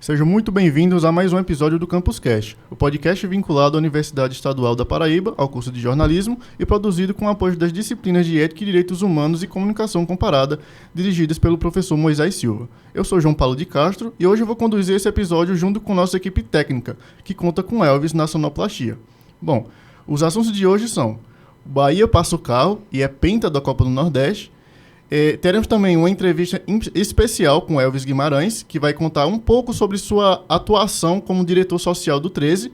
Sejam muito bem-vindos a mais um episódio do Campus Cast, o podcast vinculado à Universidade Estadual da Paraíba, ao curso de jornalismo e produzido com o apoio das disciplinas de Ética e Direitos Humanos e Comunicação Comparada, dirigidas pelo professor Moisés Silva. Eu sou João Paulo de Castro e hoje eu vou conduzir esse episódio junto com nossa equipe técnica, que conta com Elvis na sonoplastia. Bom, os assuntos de hoje são: Bahia passa o carro e é penta da Copa do Nordeste. Teremos também uma entrevista especial com Elvis Guimarães, que vai contar um pouco sobre sua atuação como diretor social do 13,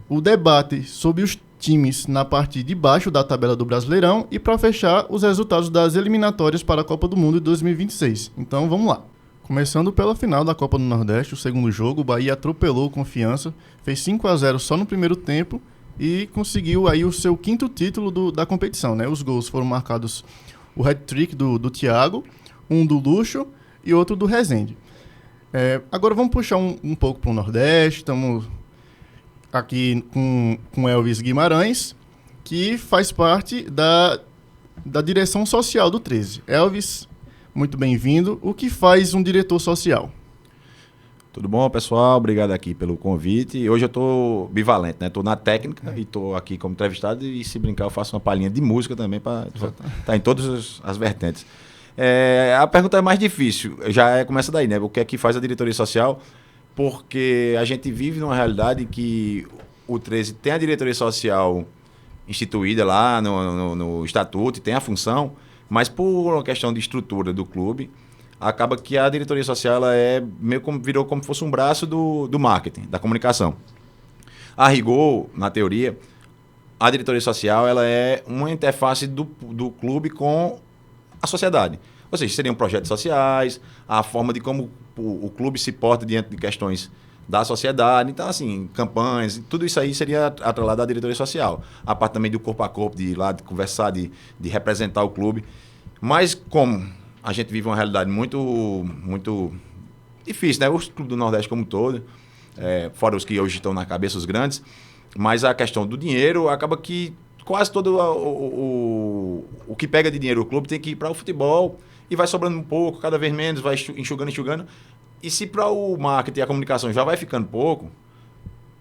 o debate sobre os times na parte de baixo da tabela do Brasileirão e, para fechar, os resultados das eliminatórias para a Copa do Mundo de 2026. Então, vamos lá. Começando pela final da Copa do Nordeste, o segundo jogo, o Bahia atropelou o Confiança, fez 5-0 só no primeiro tempo e conseguiu aí o seu quinto título da competição, né? Os gols foram marcados: o hat-trick do Thiago, um do Lucho e outro do Rezende. Agora vamos puxar um pouco para o Nordeste. Estamos aqui com Elvis Guimarães, que faz parte da direção social do 13. Elvis, muito bem-vindo. O que faz um diretor social? Tudo bom, pessoal? Obrigado aqui pelo convite. Hoje eu estou bivalente, né? Estou na técnica e estou aqui como entrevistado, e se brincar eu faço uma palhinha de música também para estar em todas as vertentes. A pergunta é mais difícil, começa daí, né? O que é que faz a diretoria social? Porque a gente vive numa realidade que o 13 tem a diretoria social instituída lá no estatuto e tem a função, mas por uma questão de estrutura do clube, acaba que a diretoria social ela virou como se fosse um braço do marketing, da comunicação. A rigor, na teoria, a diretoria social ela é uma interface do clube com a sociedade. Ou seja, seriam projetos sociais, a forma de como o clube se porta diante de questões da sociedade. Então, assim, campanhas, tudo isso aí seria atrelado à diretoria social. A parte também do corpo a corpo, de ir lá, de conversar, de representar o clube. Mas como a gente vive uma realidade muito difícil, né? Os clubes do Nordeste como um todo, fora os que hoje estão na cabeça, os grandes, mas a questão do dinheiro acaba que quase todo o que pega de dinheiro o clube tem que ir para o futebol e vai sobrando um pouco, cada vez menos, vai enxugando. E se para o marketing e a comunicação já vai ficando pouco,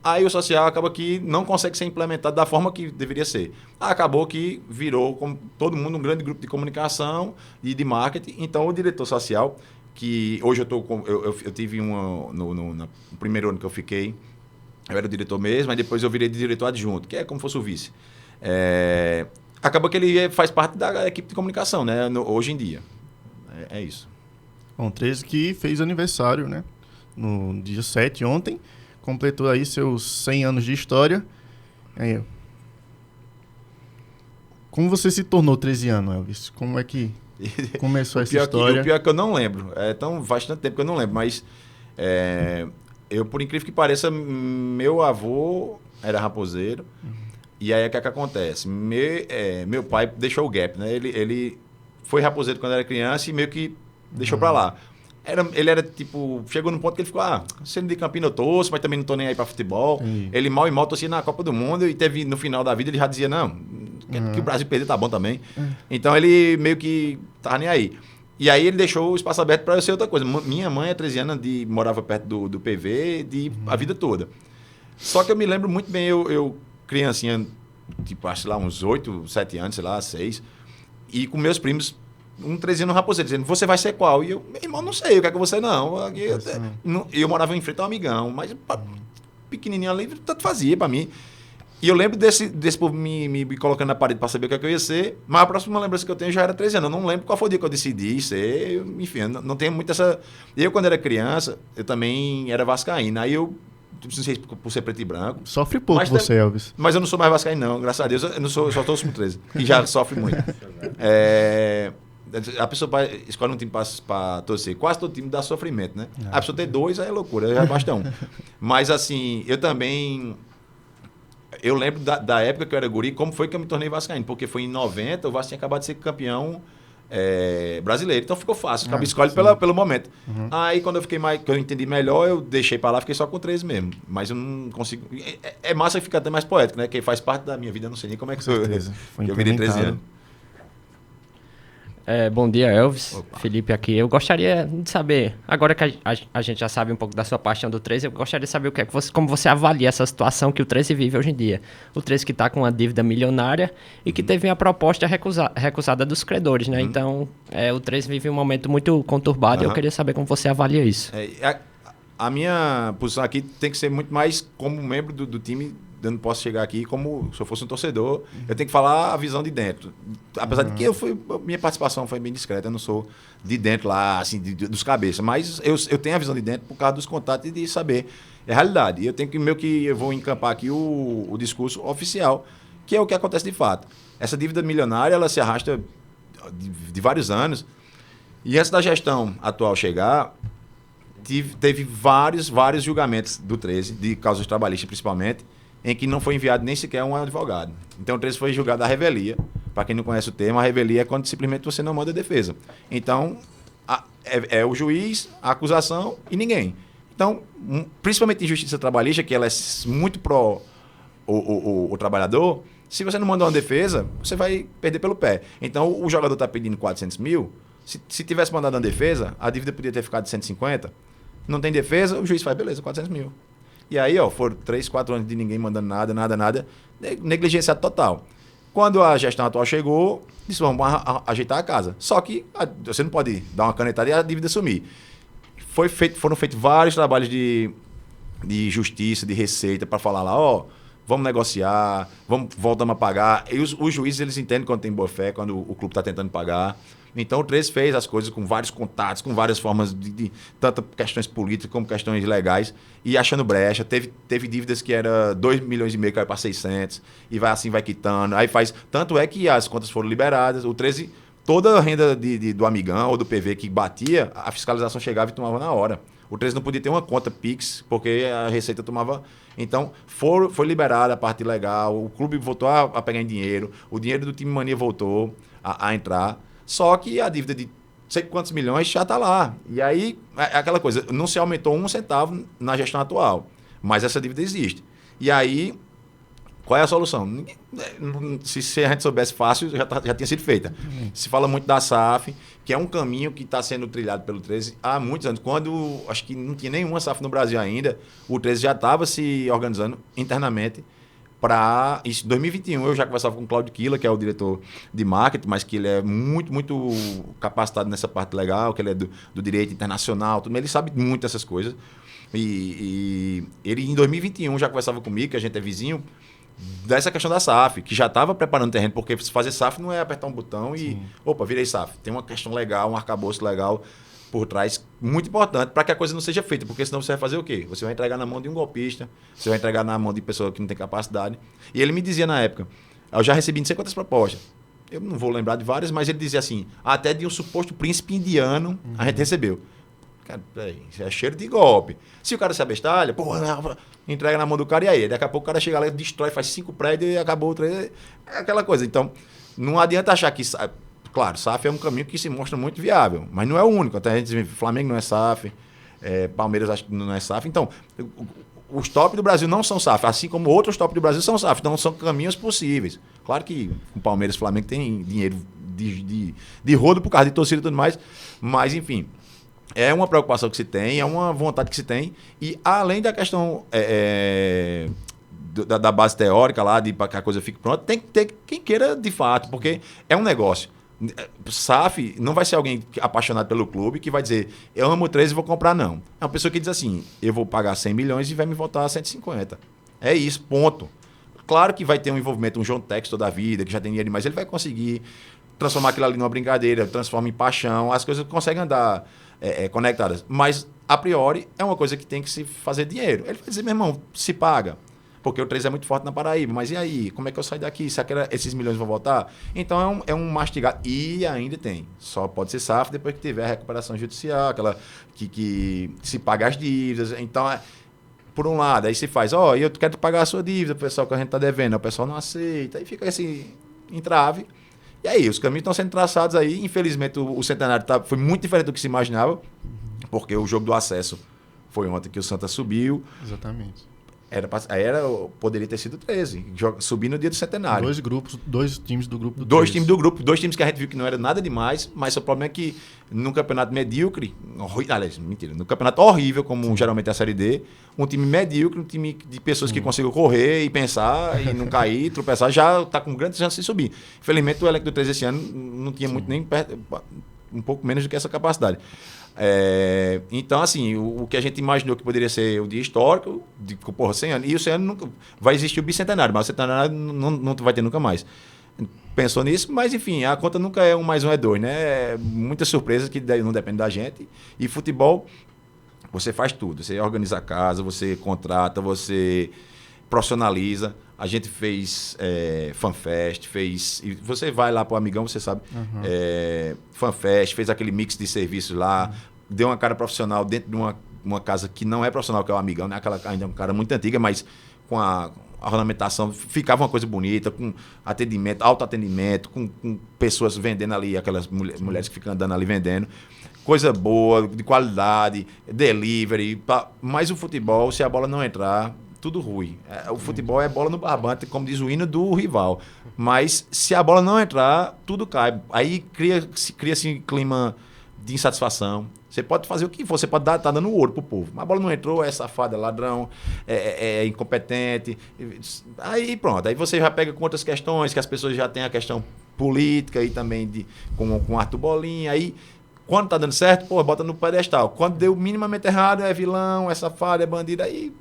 aí o social acaba que não consegue ser implementado da forma que deveria ser. Acabou que virou, como todo mundo, um grande grupo de comunicação e de marketing. Então, o diretor social, que hoje eu tive no primeiro ano que eu fiquei, eu era o diretor mesmo, mas depois eu virei de diretor adjunto, que é como se fosse o vice. Acaba que ele faz parte da equipe de comunicação, né, hoje em dia. É isso. Bom, 13 que fez aniversário, né, no dia 7, ontem. Completou aí seus 100 anos de história. Como você se tornou 13 anos, Elvis? Como é que começou essa história? O pior é que eu não lembro. Faz tanto tempo que eu não lembro. Mas, eu, por incrível que pareça, meu avô era raposeiro. E aí, o que é que acontece? Meu pai deixou o gap, né? Ele foi raposeiro quando era criança e meio que deixou pra lá. Ele era tipo, chegou num ponto que ele ficou, sendo de Campina eu torço, mas também não tô nem aí pra futebol. Ele mal e mal torcia na Copa do Mundo e teve, no final da vida, ele já dizia, não, que o Brasil perder tá bom também. Então ele meio que tava nem aí. E aí ele deixou o espaço aberto pra eu ser outra coisa. Minha mãe é 13 anos, morava perto do PV a vida toda. Só que eu me lembro muito bem, eu criancinha, tipo, acho lá uns 8, 7 anos, sei lá, 6, e com meus primos, 13 anos no raposeiro, dizendo, você vai ser qual? E eu, meu irmão, não sei, eu quero que você não. Eu morava em frente a um amigão, mas pequenininho ali, tanto fazia pra mim. E eu lembro desse povo me colocando na parede pra saber o que é que eu ia ser, mas a próxima lembrança que eu tenho já era 13 anos. Eu não lembro qual foi o dia que eu decidi ser, enfim, não tenho muito essa... Eu, quando era criança, eu também era vascaíno, aí eu, não sei por ser preto e branco. Sofre pouco você, Elvis. Mas eu não sou mais vascaíno, não, graças a Deus. Eu só torço pro 13, que já sofre muito. A pessoa escolhe um time para torcer. Quase todo time dá sofrimento, né? A pessoa ter 2 aí é loucura, já basta 1. Mas, assim, eu também... Eu lembro da época que eu era guri, como foi que eu me tornei vascaíno. Porque foi em 90, o Vasco tinha acabado de ser campeão brasileiro. Então ficou fácil, escolhe pelo momento. Aí, quando eu que eu entendi melhor, eu deixei para lá, fiquei só com 13 mesmo. Mas eu não consigo... É massa ficar até mais poético, né? Que faz parte da minha vida, eu não sei nem como é que eu virei 13 anos. Bom dia, Elvis. Opa. Felipe aqui. Eu gostaria de saber, agora que a gente já sabe um pouco da sua paixão do 13, eu gostaria de saber como você avalia essa situação que o 13 vive hoje em dia. O 13 que está com uma dívida milionária e que teve uma proposta recusada dos credores, né? Então, o 13 vive um momento muito conturbado e eu queria saber como você avalia isso. A minha posição aqui tem que ser muito mais como membro do time. Eu não posso chegar aqui como se eu fosse um torcedor. Eu tenho que falar a visão de dentro. Apesar de que minha participação foi bem discreta. Eu não sou de dentro lá, assim, dos cabeças. Mas eu tenho a visão de dentro por causa dos contatos e de saber a realidade. E eu tenho que eu vou encampar aqui o discurso oficial, que é o que acontece de fato. Essa dívida milionária, ela se arrasta de vários anos. E antes da gestão atual chegar, teve vários julgamentos do 13, de causas trabalhistas principalmente, em que não foi enviado nem sequer um advogado. Então o 13 foi julgado à revelia. Para quem não conhece o termo, a revelia é quando simplesmente você não manda a defesa. Então, é o juiz, a acusação e ninguém. Então, principalmente em justiça trabalhista, que ela é muito pró o trabalhador, se você não mandar uma defesa, você vai perder pelo pé. Então, o jogador está pedindo 400 mil, se tivesse mandado uma defesa, a dívida podia ter ficado de 150. Não tem defesa, o juiz faz, beleza, 400 mil. E aí, foram 3, 4 anos de ninguém mandando nada, negligência total. Quando a gestão atual chegou, disse, vamos ajeitar a casa. Só que você não pode dar uma canetada e a dívida sumir. Foram feitos vários trabalhos de justiça, de receita, para falar lá, vamos negociar, voltamos a pagar. E os juízes, eles entendem quando tem boa fé, quando o clube está tentando pagar. Então o 13 fez as coisas com vários contatos, com várias formas de tanto questões políticas como questões legais, e achando brecha. Teve dívidas que era 2,5 milhões, caiu para 600, e vai quitando. Aí faz. Tanto é que as contas foram liberadas. O 13, toda a renda do Amigão ou do PV que batia, a fiscalização chegava e tomava na hora. O 13 não podia ter uma conta Pix, porque a Receita tomava. Então, foi liberada a parte legal, o clube voltou a pegar em dinheiro, o dinheiro do time Mania voltou a entrar. Só que a dívida de sei quantos milhões já está lá. E aí, é aquela coisa, não se aumentou 1 centavo na gestão atual, mas essa dívida existe. E aí, qual é a solução? Se a gente soubesse fácil, já tinha sido feita. Se fala muito da SAF, que é um caminho que está sendo trilhado pelo 13 há muitos anos. Quando, acho que não tinha nenhuma SAF no Brasil ainda, o 13 já estava se organizando internamente para isso. Em 2021, eu já conversava com o Claudio Quila, que é o diretor de marketing, mas que ele é muito, muito capacitado nessa parte legal, que ele é do direito internacional, tudo, ele sabe muito dessas coisas. E ele, em 2021, já conversava comigo, que a gente é vizinho, dessa questão da SAF, que já estava preparando o terreno, porque fazer SAF não é apertar um botão e, opa, virei SAF. Tem uma questão legal, um arcabouço legal por trás, muito importante, para que a coisa não seja feita, porque senão você vai fazer o quê? Você vai entregar na mão de um golpista, você vai entregar na mão de pessoa que não tem capacidade. E ele me dizia na época, eu já recebi não sei quantas propostas, eu não vou lembrar de várias, mas ele dizia assim, até de um suposto príncipe indiano a gente recebeu. Cara, peraí, isso é cheiro de golpe. Se o cara se abestalha, entrega na mão do cara e aí, daqui a pouco o cara chega lá e destrói, faz 5 prédios e acabou o 3, é aquela coisa. Então, não adianta achar que... Claro, SAF é um caminho que se mostra muito viável, mas não é o único. Até a gente diz, Flamengo não é SAF, Palmeiras acho que não é SAF. Então, os top do Brasil não são SAF, assim como outros top do Brasil são SAF. Então, são caminhos possíveis. Claro que o Palmeiras e o Flamengo tem dinheiro de rodo por causa de torcida e tudo mais, mas, enfim, é uma preocupação que se tem, é uma vontade que se tem. E, além da questão da base teórica lá, para que a coisa fique pronta, tem que ter quem queira de fato, porque é um negócio. SAF não vai ser alguém apaixonado pelo clube que vai dizer, eu amo o 13 e vou comprar, não. É uma pessoa que diz assim, eu vou pagar 100 milhões e vai me voltar a 150. É isso, ponto. Claro que vai ter um envolvimento, um João Tex toda a vida, que já tem dinheiro, mas ele vai conseguir transformar aquilo ali numa brincadeira, transforma em paixão, as coisas conseguem andar conectadas. Mas, a priori, é uma coisa que tem que se fazer dinheiro. Ele vai dizer, meu irmão, se paga. Porque o 13 é muito forte na Paraíba. Mas e aí? Como é que eu saio daqui? Será que esses milhões vão voltar? Então é um mastigado. E ainda tem. Só pode ser SAF depois que tiver a recuperação judicial, aquela que se paga as dívidas. Então, por um lado, aí se faz, eu quero pagar a sua dívida, o pessoal que a gente está devendo, o pessoal não aceita. Aí fica esse entrave. E aí, os caminhos estão sendo traçados aí. Infelizmente, o Centenário foi muito diferente do que se imaginava, porque o jogo do acesso foi ontem que o Santa subiu. Exatamente. Poderia ter sido 13, subir no dia do centenário. Dois times do grupo do Dois 13. times do grupo, dois times que a gente viu que não era nada demais, mas o problema é que num campeonato medíocre, no campeonato horrível, como geralmente é a Série D, um time medíocre, um time de pessoas que conseguem correr e pensar e não cair, tropeçar, já está com grandes chances de subir. Infelizmente o elenco do 13 esse ano não tinha muito nem perto, um pouco menos do que essa capacidade. Então, assim, o que a gente imaginou que poderia ser o dia histórico, de 100 anos, e o 100 anos nunca vai existir o bicentenário, mas o centenário não vai ter nunca mais. Pensou nisso, mas enfim, a conta nunca é 1 mais 1 é 2, né? Muitas surpresas que não dependem da gente. E futebol, você faz tudo. Você organiza a casa, você contrata, você profissionaliza. A gente fez FanFest, e você vai lá pro Amigão, você sabe, FanFest, fez aquele mix de serviços lá, deu uma cara profissional dentro de uma casa que não é profissional, que é o Amigão, né? Ainda é uma cara muito antiga, mas com a ornamentação, ficava uma coisa bonita, com atendimento, autoatendimento, com pessoas vendendo ali, aquelas mulheres que ficam andando ali vendendo. Coisa boa, de qualidade, delivery, mas o futebol, se a bola não entrar, tudo ruim. O futebol é bola no barbante, como diz o hino do rival. Mas se a bola não entrar, tudo cai. Aí cria-se um clima de insatisfação. Você pode fazer o que for, você pode estar dando ouro pro povo. Mas a bola não entrou, é safado, é ladrão, é incompetente. Aí pronto, aí você já pega com outras questões, que as pessoas já têm a questão política e também com Arthur Bolinha. Aí, quando tá dando certo, bota no pedestal. Quando deu minimamente errado, é vilão, é safado, é bandido, aí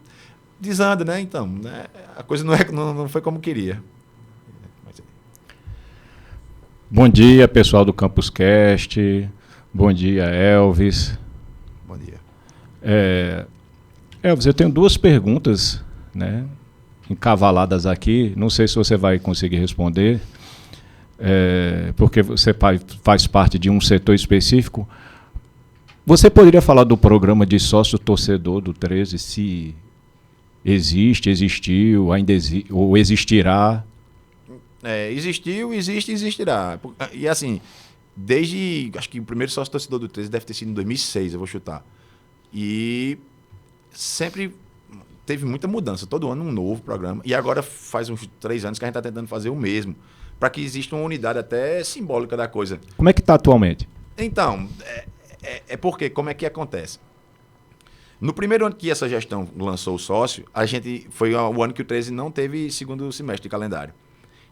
desanda, né? Então, né? A coisa não foi como queria. Bom dia, pessoal do Campus Cast. Bom dia, Elvis. Bom dia. Elvis, eu tenho 2 perguntas, né, encavaladas aqui. Não sei se você vai conseguir responder, porque você faz parte de um setor específico. Você poderia falar do programa de sócio-torcedor do 13, se existiu, ou existirá? Existiu, existe e existirá. E assim, acho que o primeiro sócio-torcedor do 13 deve ter sido em 2006, eu vou chutar. E sempre teve muita mudança, todo ano um novo programa. E agora faz uns 3 anos que a gente está tentando fazer o mesmo, para que exista uma unidade até simbólica da coisa. Como é que está atualmente? Então, porque, como é que acontece? No primeiro ano que essa gestão lançou o sócio, foi o ano que o 13 não teve segundo semestre de calendário.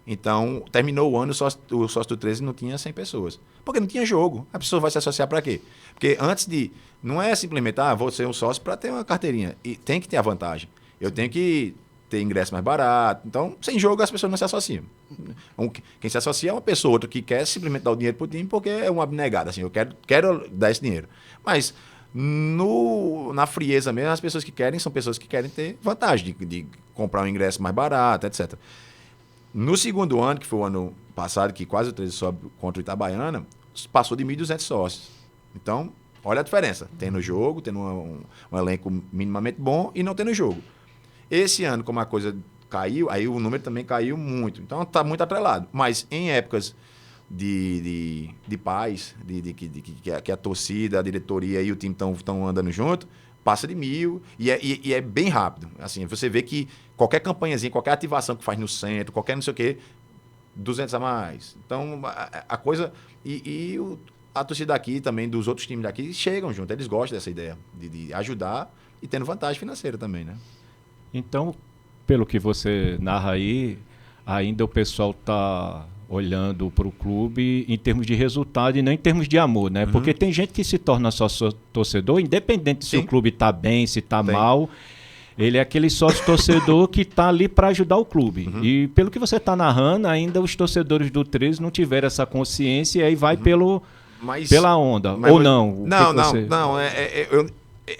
Então, terminou o ano, o sócio do 13 não tinha 100 pessoas. Porque não tinha jogo. A pessoa vai se associar para quê? Porque não é simplesmente, vou ser um sócio para ter uma carteirinha. E tem que ter a vantagem. Eu tenho que ter ingresso mais barato. Então, sem jogo, as pessoas não se associam. Quem se associa é uma pessoa, outra que quer simplesmente dar o dinheiro para o time porque é uma abnegada. Assim, eu quero dar esse dinheiro. Mas na frieza mesmo, as pessoas que querem são pessoas que querem ter vantagem de comprar um ingresso mais barato, etc. No segundo ano, que foi o ano passado, que quase o 13 sobe contra o Itabaiana, passou de 1.200 sócios. Então, olha a diferença. Tendo jogo, tendo um elenco minimamente bom e não tendo jogo. Esse ano, como a coisa caiu, aí o número também caiu muito. Então, está muito atrelado. Mas em épocas de paz, que a torcida, a diretoria e o time estão andando junto, passa de 1.000 e é bem rápido. Assim, você vê que qualquer campanhazinha, qualquer ativação que faz no centro, qualquer não sei o quê, 200 a mais. Então, a coisa... A torcida daqui também, dos outros times daqui, chegam junto. Eles gostam dessa ideia de ajudar e tendo vantagem financeira também, né? Então, pelo que você narra aí, ainda o pessoal está olhando para o clube em termos de resultado e não em termos de amor, né? Porque tem gente que se torna sócio-torcedor, independente se o clube está bem, se está mal, ele é aquele sócio-torcedor que está ali para ajudar o clube. E pelo que você está narrando, ainda os torcedores do 13 não tiveram essa consciência e aí vai pela onda. Ou não? Não.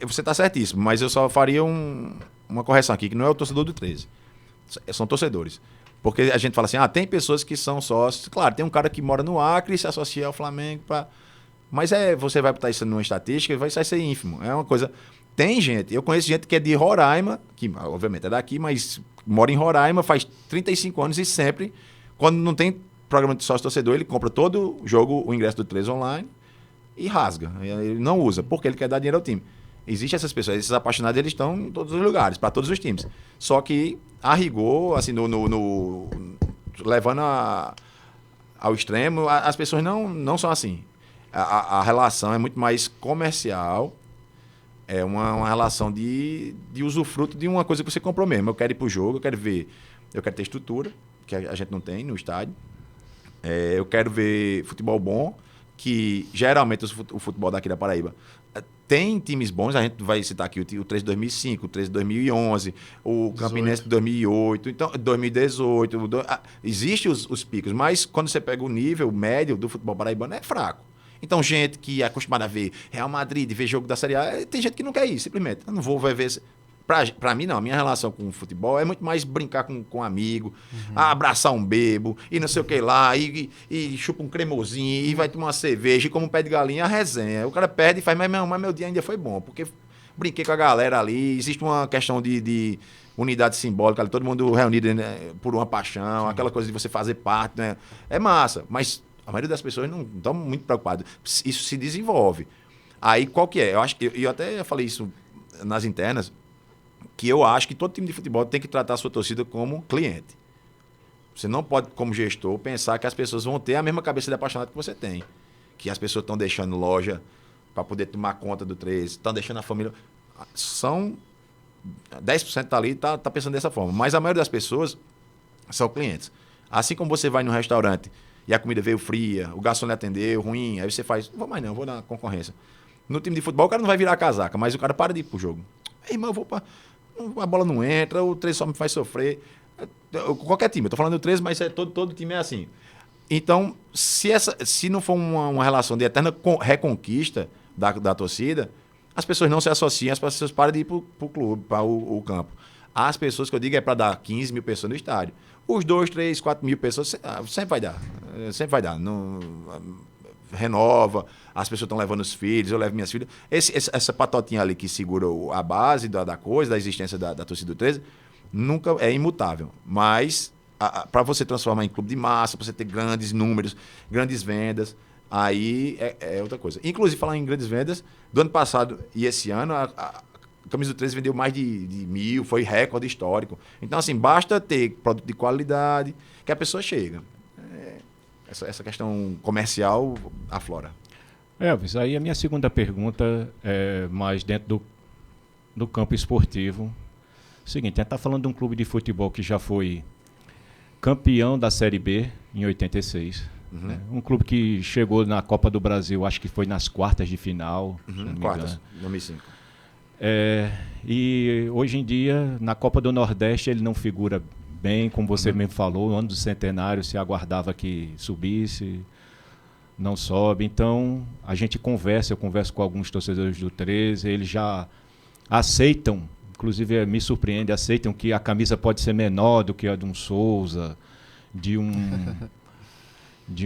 Você está certíssimo, mas eu só faria uma correção aqui, que não é o torcedor do 13. São torcedores. Porque a gente fala assim, tem pessoas que são sócios. Claro, tem um cara que mora no Acre e se associa ao Flamengo. Mas você vai botar isso numa estatística e vai ser ínfimo. É uma coisa... Tem gente, eu conheço gente que é de Roraima, que obviamente é daqui, mas mora em Roraima, faz 35 anos e sempre, quando não tem programa de sócio-torcedor, ele compra todo jogo, o ingresso do 13 online e rasga. Ele não usa, porque ele quer dar dinheiro ao time. Existem essas pessoas, esses apaixonados, eles estão em todos os lugares, para todos os times. Só que, a rigor, assim, levando ao extremo, as pessoas não são assim. A relação é muito mais comercial, é uma relação de usufruto de uma coisa que você comprou mesmo. Eu quero ir pro jogo, eu quero ter estrutura, que a gente não tem no estádio. Eu quero ver futebol bom, que geralmente o futebol daqui da Paraíba tem times bons. A gente vai citar aqui o 13 de 2005, o 13 de 2011, o Campinense de 2008, então 2018. Existem os picos, mas quando você pega o nível médio do futebol paraibano, é fraco. Então, gente que é acostumada a ver Real Madrid, ver jogo da Série A, tem gente que não quer ir, simplesmente. Eu não vou ver. Pra mim, não. A minha relação com o futebol é muito mais brincar com um amigo, abraçar um bebo, e não sei o que lá, e chupa um cremosinho, e vai tomar uma cerveja, e como um pé de galinha, a resenha. O cara perde e faz, mas meu dia ainda foi bom, porque brinquei com a galera ali, existe uma questão de unidade simbólica, todo mundo reunido, né, por uma paixão, aquela coisa de você fazer parte, né? É massa, mas a maioria das pessoas não estão muito preocupadas. Isso se desenvolve. Aí, qual que é? Eu acho que eu até falei isso nas internas, que eu acho que todo time de futebol tem que tratar a sua torcida como cliente. Você não pode, como gestor, pensar que as pessoas vão ter a mesma cabeça de apaixonado que você tem. Que as pessoas estão deixando loja para poder tomar conta do 13, estão deixando a família. São 10% tá ali e tá pensando dessa forma. Mas a maioria das pessoas são clientes. Assim como você vai no restaurante e a comida veio fria, o garçom lhe atendeu, ruim, aí você faz, não vou mais não, vou na concorrência. No time de futebol, o cara não vai virar casaca, mas o cara para de ir pro jogo. Irmão, eu vou para... A bola não entra, o 13 só me faz sofrer. Qualquer time, eu tô falando do 13, mas todo time é assim. Então, se não for uma relação de eterna reconquista da torcida, as pessoas não se associam, as pessoas param de ir pro clube, para o campo. As pessoas que eu digo é para dar 15 mil pessoas no estádio. Os 2, 3, 4 mil pessoas sempre vai dar. Sempre vai dar. Não, renova, as pessoas estão levando os filhos, eu levo minhas filhas. Essa patotinha ali que segura a base da coisa, da existência da torcida do 13, nunca é imutável. Mas, para você transformar em clube de massa, para você ter grandes números, grandes vendas, aí é outra coisa. Inclusive, falar em grandes vendas, do ano passado e esse ano, a camisa do 13 vendeu mais de 1.000, foi recorde histórico. Então, assim, basta ter produto de qualidade que a pessoa chega. Essa questão comercial aflora. Elvis, aí a minha segunda pergunta é mais dentro do campo esportivo. Seguinte, a gente está falando de um clube de futebol que já foi campeão da Série B em 86. Né? Um clube que chegou na Copa do Brasil, acho que foi nas quartas de final. Quartas, 2005. E hoje em dia, na Copa do Nordeste, ele não figura bem, como você mesmo falou, no ano do centenário se aguardava que subisse, não sobe. Então, eu converso com alguns torcedores do 13, eles já aceitam, inclusive me surpreende, aceitam que a camisa pode ser menor do que a de um Souza, de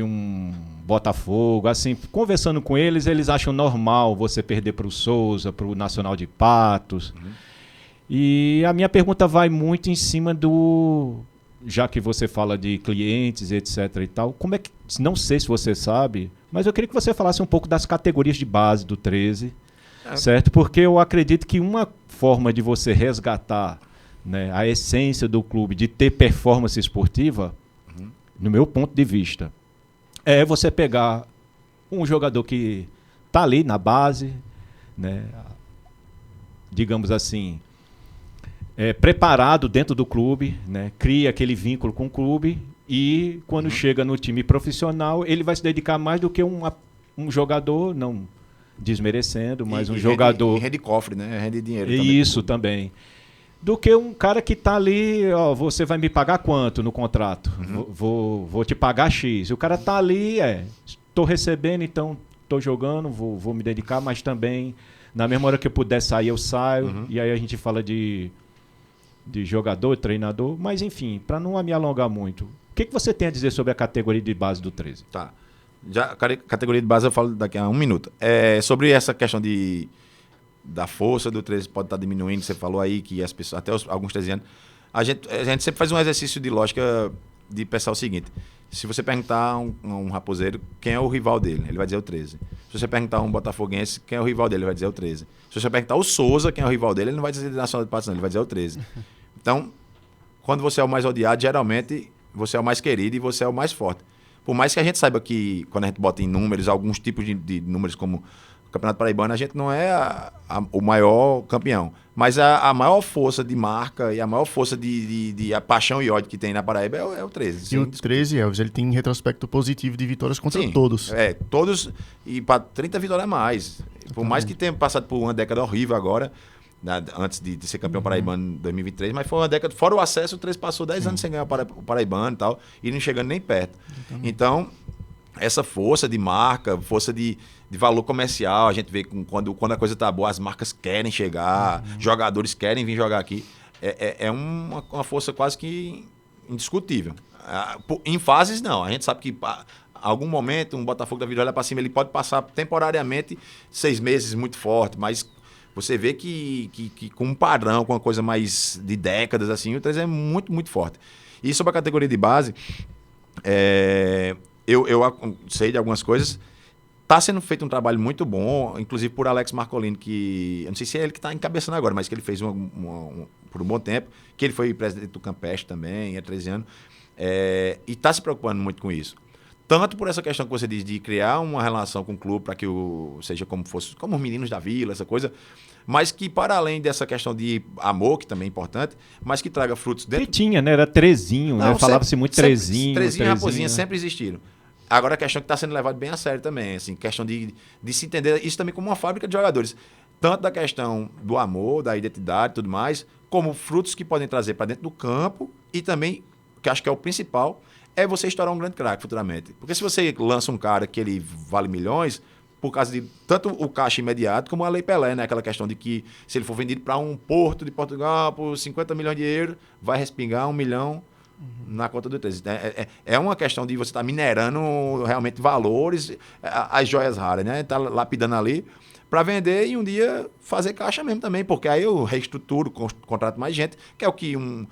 um Botafogo. Assim, conversando com eles, eles acham normal você perder para o Souza, para o Nacional de Patos. E a minha pergunta vai muito em cima já que você fala de clientes, etc. e tal, como é que, não sei se você sabe, mas eu queria que você falasse um pouco das categorias de base do 13, certo? Porque eu acredito que uma forma de você resgatar, né, a essência do clube, de ter performance esportiva, no meu ponto de vista, é você pegar um jogador que está ali na base, né, digamos assim, preparado dentro do clube, né, cria aquele vínculo com o clube e quando chega no time profissional ele vai se dedicar mais do que um jogador, não desmerecendo, mas um jogador... Rende cofre, né? Rende dinheiro. Isso também. Do que um cara que está ali, ó, você vai me pagar quanto no contrato? Vou te pagar X. O cara está ali, estou recebendo, então estou jogando, vou me dedicar, mas também, na mesma hora que eu puder sair, eu saio. E aí a gente fala de jogador, treinador, mas enfim, para não me alongar muito, o que você tem a dizer sobre a categoria de base do 13? Tá. Já a categoria de base eu falo daqui a um minuto. Sobre essa questão da força do 13 pode estar diminuindo, você falou aí que as pessoas, até alguns 13 anos, a gente sempre faz um exercício de lógica de pensar o seguinte: Se você perguntar a um raposeiro quem é o rival dele, ele vai dizer o 13. Se você perguntar a um botafoguense quem é o rival dele, ele vai dizer o 13. Se você perguntar o Souza quem é o rival dele, ele não vai dizer Nacional de Patos, não, ele vai dizer o 13. Então, quando você é o mais odiado, geralmente você é o mais querido e você é o mais forte. Por mais que a gente saiba que, quando a gente bota em números, alguns tipos de números, como o Campeonato Paraibano, a gente não é o maior campeão. Mas a maior força de marca e a maior força de a paixão e ódio que tem na Paraíba é o 13. E o 13, Elvis, ele tem retrospecto positivo de vitórias contra todos. Todos, e para 30 vitórias a mais. Por mais que tenha passado por uma década horrível agora, antes de ser campeão paraibano em 2023, mas foi uma década, fora o acesso, o 13 passou 10 anos sem ganhar o paraibano e tal, e não chegando nem perto. Então, essa força de marca, força de valor comercial, a gente vê quando a coisa tá boa, as marcas querem chegar, jogadores querem vir jogar aqui, é uma força quase que indiscutível. Em fases, não. A gente sabe que algum momento um Botafogo da vida olha para cima, ele pode passar temporariamente 6 meses muito forte, mas você vê que com um padrão, com uma coisa mais de décadas, assim, o 13 é muito, muito forte. E sobre a categoria de base, eu sei de algumas coisas. Está sendo feito um trabalho muito bom, inclusive por Alex Marcolini, que eu não sei se é ele que está encabeçando agora, mas que ele fez por um bom tempo, que ele foi presidente do Campestre também, há 13 anos, e está se preocupando muito com isso. Tanto por essa questão que você diz de criar uma relação com o clube para que seja como os meninos da vila, essa coisa, mas que para além dessa questão de amor, que também é importante, mas que traga frutos dentro... Que tinha, né? Era trezinho, né? Falava-se muito trezinho. Trezinho e raposinha sempre existiram. Agora a questão que está sendo levada bem a sério também, assim, questão de se entender isso também como uma fábrica de jogadores. Tanto da questão do amor, da identidade e tudo mais, como frutos que podem trazer para dentro do campo e também, que acho que é o principal, é você estourar um grande craque futuramente. Porque se você lança um cara que ele vale milhões, por causa de tanto o caixa imediato como a Lei Pelé, né? Aquela questão de que se ele for vendido para um porto de Portugal por 50 milhões de euros, vai respingar 1 milhão na conta do 13. É uma questão de você estar minerando realmente valores, as joias raras, né? Tá lapidando ali para vender e um dia fazer caixa mesmo também, porque aí eu reestruturo, contrato mais gente, que é o que um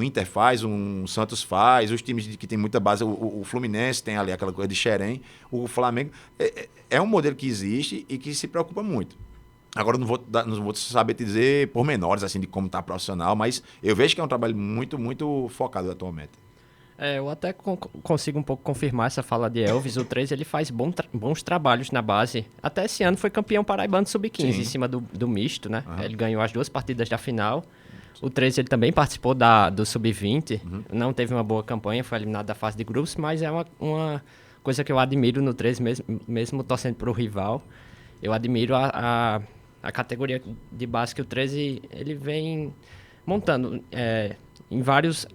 Inter faz, um Santos faz, os times que tem muita base, o Fluminense tem ali aquela coisa de Xerém, o Flamengo. É um modelo que existe e que se preocupa muito. Agora, não vou saber te dizer pormenores assim, de como está profissional, mas eu vejo que é um trabalho muito, muito focado atualmente. Eu até consigo um pouco confirmar essa fala de Elvis. O 13 ele faz bons trabalhos na base. Até esse ano foi campeão paraibano sub-15 em cima do misto, né? Ele ganhou as 2 partidas da final. O 13 ele também participou do sub-20. Não teve uma boa campanha, foi eliminado da fase de grupos, mas é uma coisa que eu admiro no 13, mesmo torcendo para o rival. Eu admiro a categoria de base que o 13 ele vem montando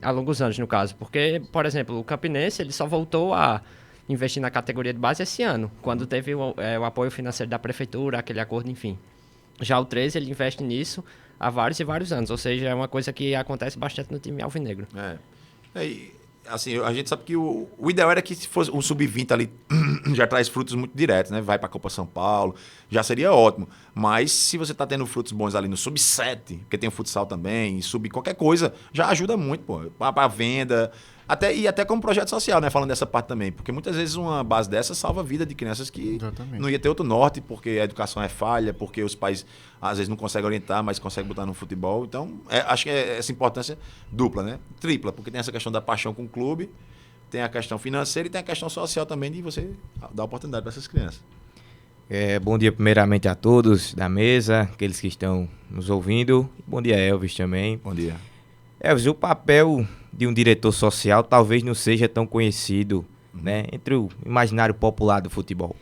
há longos anos, no caso. Porque, por exemplo, o Campinense ele só voltou a investir na categoria de base esse ano, quando teve o apoio financeiro da prefeitura, aquele acordo, enfim. Já o 13 ele investe nisso há vários e vários anos, ou seja, é uma coisa que acontece bastante no time alvinegro. Assim, a gente sabe que o ideal era que se fosse o sub-20 ali já traz frutos muito diretos, né? Vai para a Copa São Paulo, já seria ótimo. Mas se você está tendo frutos bons ali no sub-7, porque tem o futsal também, qualquer coisa, já ajuda muito, pô, para a venda, até como projeto social, né? Falando dessa parte também, porque muitas vezes uma base dessa salva a vida de crianças que não ia ter outro norte, porque a educação é falha, porque os pais às vezes não conseguem orientar, mas conseguem botar no futebol. Então, acho que é essa importância dupla, né? Tripla, porque tem essa questão da paixão com o clube, tem a questão financeira e tem a questão social também de você dar oportunidade para essas crianças. Bom dia primeiramente a todos da mesa, aqueles que estão nos ouvindo. Bom dia, Elvis, também. Bom dia. Elvis, o papel de um diretor social talvez não seja tão conhecido, né, entre o imaginário popular do futebol.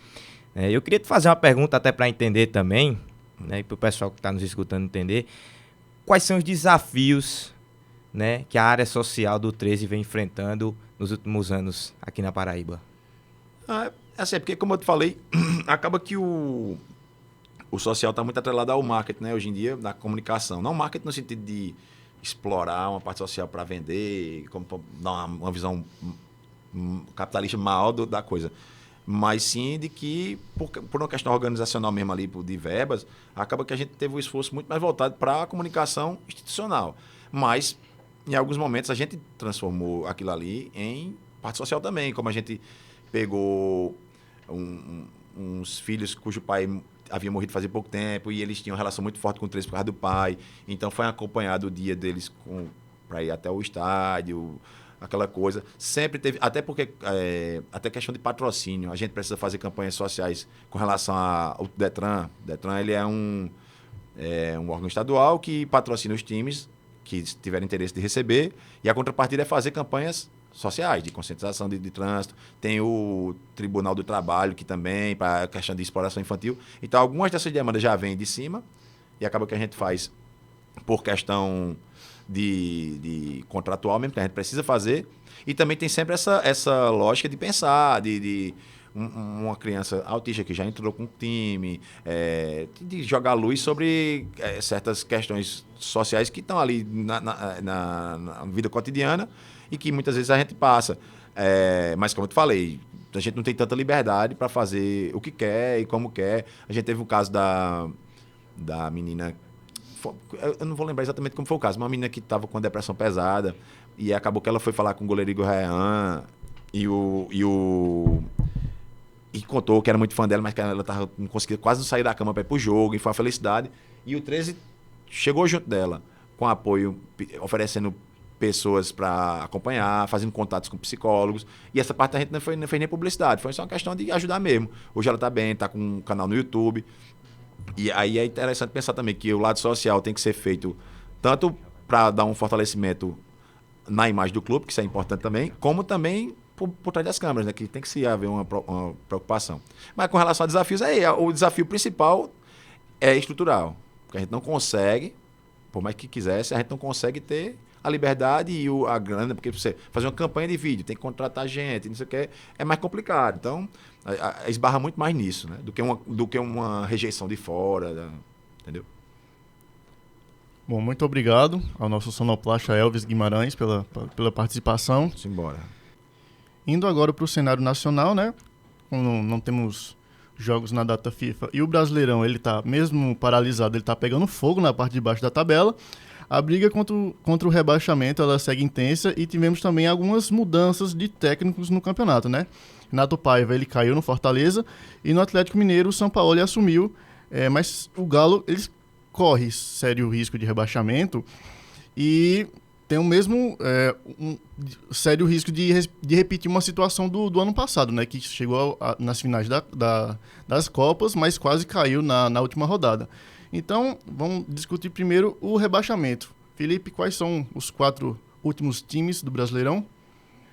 Eu queria te fazer uma pergunta até para entender também, né, e para o pessoal que está nos escutando entender, quais são os desafios, né, que a área social do 13 vem enfrentando nos últimos anos aqui na Paraíba? Assim, porque como eu te falei, acaba que o social está muito atrelado ao marketing, né, hoje em dia, na comunicação. Não marketing no sentido de explorar uma parte social para vender, como dar uma visão capitalista mal da coisa. Mas sim de que, por uma questão organizacional mesmo ali, de verbas, acaba que a gente teve um esforço muito mais voltado para a comunicação institucional. Mas, em alguns momentos, a gente transformou aquilo ali em parte social também, como a gente pegou uns filhos cujo pai havia morrido fazia pouco tempo e eles tinham uma relação muito forte com o 13 por causa do pai. Então foi acompanhado o dia deles para ir até o estádio, aquela coisa. Sempre teve, até porque, até questão de patrocínio, a gente precisa fazer campanhas sociais com relação ao Detran. O Detran, ele é um órgão estadual que patrocina os times que tiverem interesse de receber, e a contrapartida é fazer campanhas sociais, de conscientização de trânsito. Tem o Tribunal do Trabalho, que também, para a questão de exploração infantil. Então, algumas dessas demandas já vêm de cima, e acaba que a gente faz por questão de contratual mesmo, que a gente precisa fazer. E também tem sempre essa lógica de pensar, uma criança autista que já entrou com o time, de jogar luz sobre certas questões sociais que estão ali na vida cotidiana e que muitas vezes a gente passa. Mas, como eu te falei, a gente não tem tanta liberdade para fazer o que quer e como quer. A gente teve o caso da menina... Eu não vou lembrar exatamente como foi o caso, uma menina que estava com depressão pesada e acabou que ela foi falar com o goleiro Igor Rean e contou que era muito fã dela, mas que ela não conseguia quase não sair da cama para ir pro jogo, e foi uma felicidade. E o 13 chegou junto dela, com apoio, oferecendo pessoas para acompanhar, fazendo contatos com psicólogos. E essa parte a gente não fez nem publicidade, foi só uma questão de ajudar mesmo. Hoje ela está bem, está com um canal no YouTube. E aí é interessante pensar também que o lado social tem que ser feito tanto para dar um fortalecimento na imagem do clube, que isso é importante também, como também por trás das câmeras, né? Que tem que se haver uma preocupação. Mas com relação a desafios, o desafio principal é estrutural. Porque a gente não consegue, por mais que quisesse, a gente não consegue ter a liberdade e a grana, porque você fazer uma campanha de vídeo, tem que contratar gente, não sei o que, é mais complicado. Então, esbarra muito mais nisso, né? Do que uma rejeição de fora, entendeu? Bom, muito obrigado ao nosso sonoplasta Elvis Guimarães pela participação. Vamos embora. Indo agora para o cenário nacional, né? Como não temos jogos na data FIFA e o Brasileirão, ele tá, mesmo paralisado, ele tá pegando fogo na parte de baixo da tabela. A briga contra o rebaixamento, ela segue intensa e tivemos também algumas mudanças de técnicos no campeonato, né? Renato Paiva, ele caiu no Fortaleza e no Atlético Mineiro o Sampaoli assumiu, mas o Galo, ele corre sério risco de rebaixamento e tem o mesmo sério risco de repetir uma situação do ano passado, né? Que chegou nas finais das Copas, mas quase caiu na última rodada. Então, vamos discutir primeiro o rebaixamento. Felipe, quais são os 4 últimos times do Brasileirão?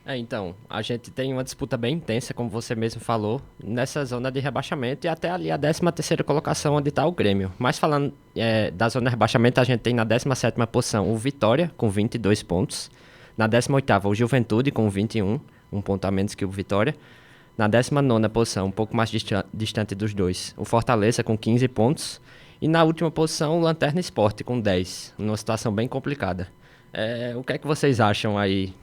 Então, a gente tem uma disputa bem intensa, como você mesmo falou, nessa zona de rebaixamento e até ali a 13ª colocação onde está o Grêmio. Mas falando da zona de rebaixamento, a gente tem na 17ª posição o Vitória, com 22 pontos. Na 18ª, o Juventude, com 21, um ponto a menos que o Vitória. Na 19ª posição, um pouco mais distante dos dois, o Fortaleza, com 15 pontos. E na última posição, o Lanterna Sport, com 10, numa situação bem complicada. O que é que vocês acham aí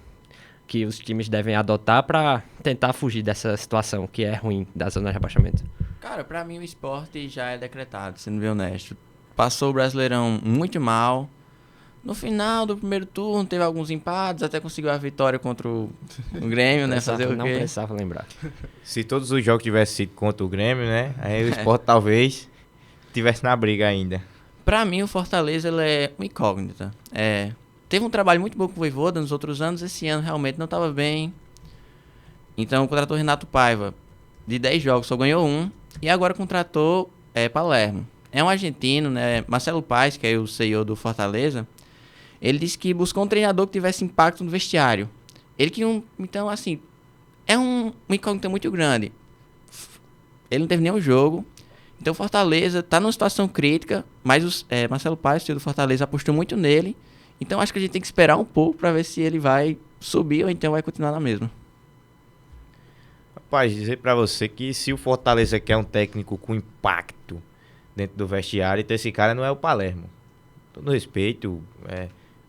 que os times devem adotar para tentar fugir dessa situação que é ruim da zona de rebaixamento? Cara, pra mim o Sport já é decretado, sendo bem honesto. Passou o Brasileirão muito mal. No final do primeiro turno teve alguns empates, até conseguiu a vitória contra o Grêmio, né? Fazer o quê? Não precisava lembrar. Se todos os jogos tivessem sido contra o Grêmio, né? Aí o Sport talvez tivesse na briga ainda. Pra mim o Fortaleza ele é uma incógnita. Teve um trabalho muito bom com o Vojvoda nos outros anos, esse ano realmente não estava bem. Então contratou Renato Paiva, de 10 jogos só ganhou 1, e agora contratou Palermo. É um argentino, né? Marcelo Paes, que é o CEO do Fortaleza, ele disse que buscou um treinador que tivesse impacto no vestiário. Então, assim, é uma incógnita muito grande. Ele não teve nenhum jogo. Então o Fortaleza está numa situação crítica, mas Marcelo Paes, CEO do Fortaleza, apostou muito nele. Então acho que a gente tem que esperar um pouco para ver se ele vai subir ou então vai continuar na mesma. Rapaz, dizer para você que se o Fortaleza quer um técnico com impacto dentro do vestiário, então esse cara não é o Palermo. Todo respeito,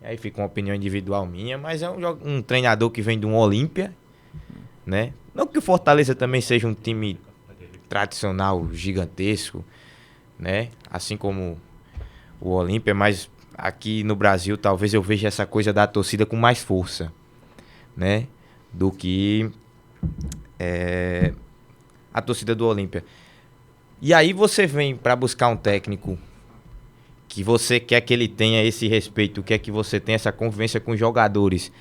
aí fica uma opinião individual minha, mas é um treinador que vem de um Olímpia, né? Não que o Fortaleza também seja um time tradicional, gigantesco, né? Assim como o Olímpia, mas aqui no Brasil talvez eu veja essa coisa da torcida com mais força, né? do que a torcida do Olímpia. E aí você vem para buscar um técnico que você quer que ele tenha esse respeito, quer que você tenha essa convivência com os jogadores,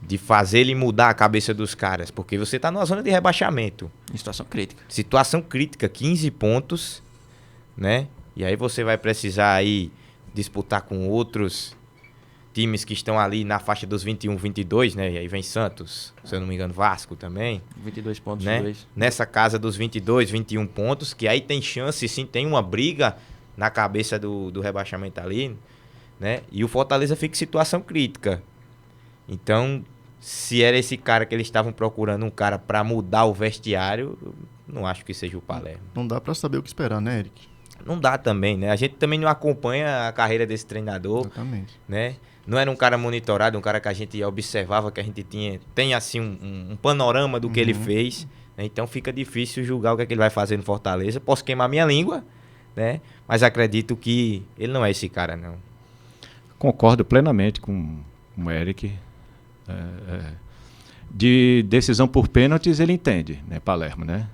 de fazer ele mudar a cabeça dos caras, porque você tá numa zona de rebaixamento. Em situação crítica. Situação crítica, 15 pontos, né? E aí você vai precisar aí disputar com outros times que estão ali na faixa dos 21, 22, né? E aí vem Santos, se eu não me engano, Vasco também. 22 pontos, Né? 2. Nessa casa dos 22, 21 pontos, que aí tem chance, sim, tem uma briga na cabeça do rebaixamento ali, né? E o Fortaleza fica em situação crítica. Então, se era esse cara que eles estavam procurando, um cara para mudar o vestiário, eu não acho que seja o Palermo. Não dá pra saber o que esperar, né, Eric? Não dá também, né? A gente também não acompanha a carreira desse treinador, Exatamente. né? Não era um cara monitorado, um cara que a gente observava, que a gente tem assim um panorama do que ele fez, né? Então fica difícil julgar o que é que ele vai fazer no Fortaleza. Posso queimar minha língua, né? Mas acredito que ele não é esse cara, não. Concordo plenamente com o Eric. De decisão por pênaltis ele entende, né, Palermo, né?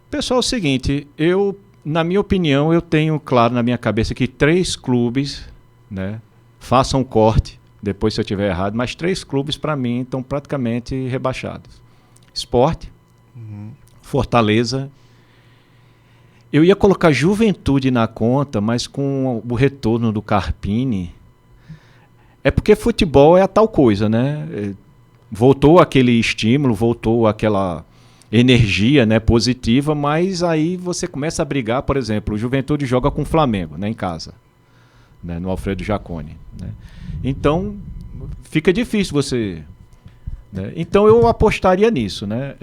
Pessoal, é o seguinte, na minha opinião, eu tenho claro na minha cabeça que 3 clubes, né, façam um corte, depois se eu estiver errado, mas 3 clubes para mim estão praticamente rebaixados. Sport, Fortaleza. Eu ia colocar Juventude na conta, mas com o retorno do Carpini, é porque futebol é a tal coisa, né? Voltou aquele estímulo, voltou aquela energia, né, positiva, mas aí você começa a brigar, por exemplo, o Juventude joga com o Flamengo, né, em casa, né, no Alfredo Jaconi, né? Então, fica difícil você... né? Então, eu apostaria nisso, né?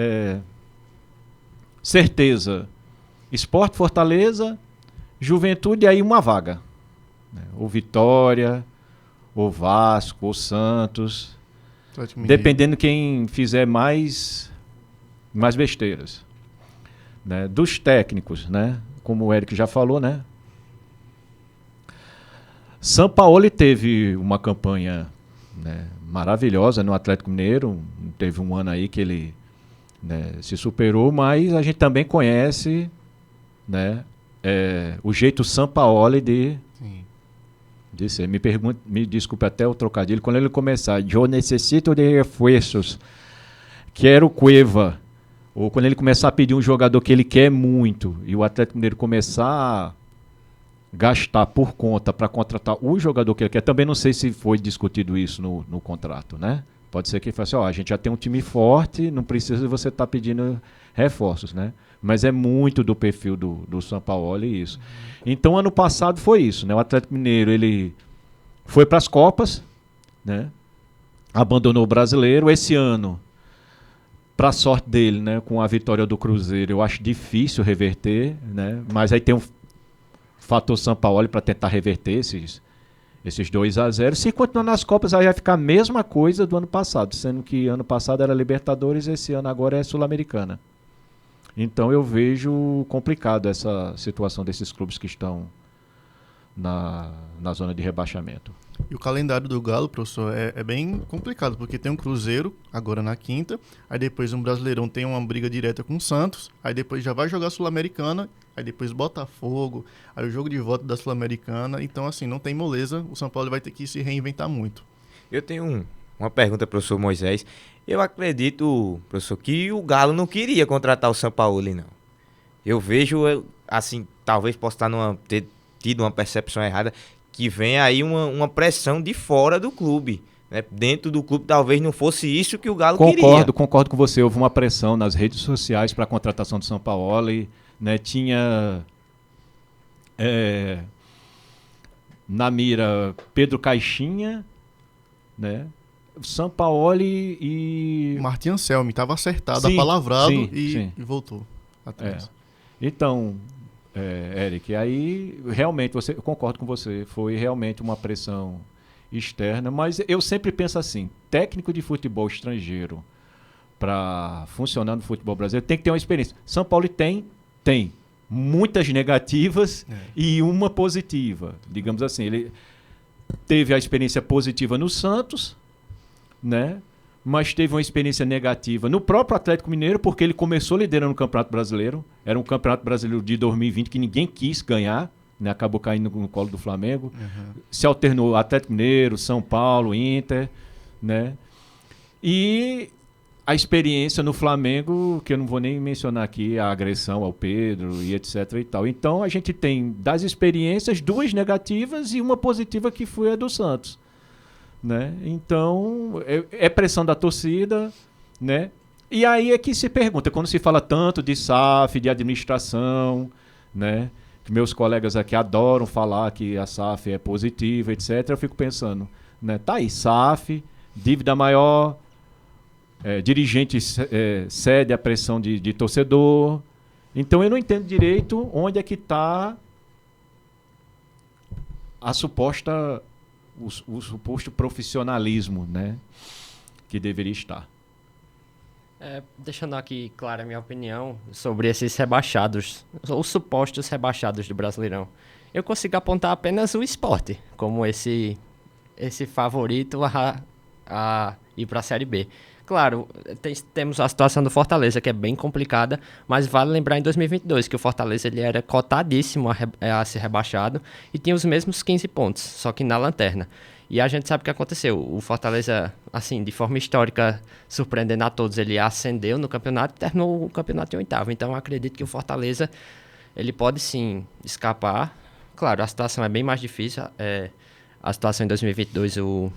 Certeza, Sport, Fortaleza, Juventude, aí uma vaga, né? Ou Vitória, ou Vasco, ou Santos, dependendo quem fizer mais besteiras, né? Dos técnicos, né? Como o Eric já falou, né? Sampaoli teve uma campanha, né, maravilhosa no Atlético Mineiro. Teve um ano aí que ele, né, se superou, mas a gente também conhece, né, o jeito Sampaoli de ser. Me desculpe até o trocadilho. Quando ele começar, eu necessito de reforços, quero Cueva, ou quando ele começar a pedir um jogador que ele quer muito, e o Atlético Mineiro começar a gastar por conta para contratar o jogador que ele quer, também não sei se foi discutido isso no contrato, né? Pode ser que ele fale assim, a gente já tem um time forte, não precisa de você estar pedindo reforços, né? Mas é muito do perfil do Sampaoli isso. Então, ano passado foi isso, né? O Atlético Mineiro, ele foi para as Copas, né? Abandonou o Brasileiro. Esse ano, para a sorte dele, né, com a vitória do Cruzeiro, eu acho difícil reverter, né? Mas aí tem um fator Sampaoli para tentar reverter esses 2-0. Se continuar nas Copas, aí vai ficar a mesma coisa do ano passado, sendo que ano passado era Libertadores, esse ano agora é Sul-Americana. Então eu vejo complicado essa situação desses clubes que estão na zona de rebaixamento. E o calendário do Galo, professor, é bem complicado, porque tem um Cruzeiro, agora na quinta, aí depois um Brasileirão tem uma briga direta com o Santos, aí depois já vai jogar Sul-Americana, aí depois Botafogo, aí o jogo de volta da Sul-Americana, então assim, não tem moleza, o São Paulo vai ter que se reinventar muito. Eu tenho uma pergunta, professor Moisés. Eu acredito, professor, que o Galo não queria contratar o Sampaoli, não. Eu vejo, assim, talvez possa ter tido uma percepção errada, que vem aí uma pressão de fora do clube, né? Dentro do clube talvez não fosse isso que o Galo queria. Concordo com você. Houve uma pressão nas redes sociais para a contratação do Sampaoli, né? Tinha na mira Pedro Caixinha, né? Sampaoli e... Martin Anselmi, estava acertado, sim, apalavrado sim. E voltou atrás. Então, Eric, aí realmente eu concordo com você, foi realmente uma pressão externa, mas eu sempre penso assim, técnico de futebol estrangeiro para funcionar no futebol brasileiro tem que ter uma experiência. São Paulo tem muitas negativas e uma positiva, digamos assim. Ele teve a experiência positiva no Santos, né? Mas teve uma experiência negativa no próprio Atlético Mineiro, porque ele começou liderando o Campeonato Brasileiro. Era um Campeonato Brasileiro de 2020 que ninguém quis ganhar, né? Acabou caindo no colo do Flamengo. Se alternou Atlético Mineiro, São Paulo, Inter, né? E a experiência no Flamengo, que eu não vou nem mencionar aqui, a agressão ao Pedro e etc e tal. Então a gente tem das experiências 2 negativas e uma positiva que foi a do Santos, né? Então é pressão da torcida, né? E aí é que se pergunta, quando se fala tanto de SAF, de administração, né? Que meus colegas aqui adoram falar que a SAF é positiva, etc. Eu fico pensando, né? Tá aí, SAF, dívida maior, dirigente cede à pressão de torcedor. Então eu não entendo direito onde é que está a suposta o suposto profissionalismo, né, que deveria estar. Deixando aqui clara a minha opinião sobre esses rebaixados, os supostos rebaixados do Brasileirão. Eu consigo apontar apenas o Sport como esse favorito a ir para a Série B. Claro, temos a situação do Fortaleza, que é bem complicada, mas vale lembrar em 2022 que o Fortaleza ele era cotadíssimo a ser rebaixado e tinha os mesmos 15 pontos, só que na lanterna. E a gente sabe o que aconteceu. O Fortaleza, assim, de forma histórica, surpreendendo a todos, ele ascendeu no campeonato e terminou o campeonato em 8º. Então, eu acredito que o Fortaleza ele pode, sim, escapar. Claro, a situação é bem mais difícil. A situação em 2022, o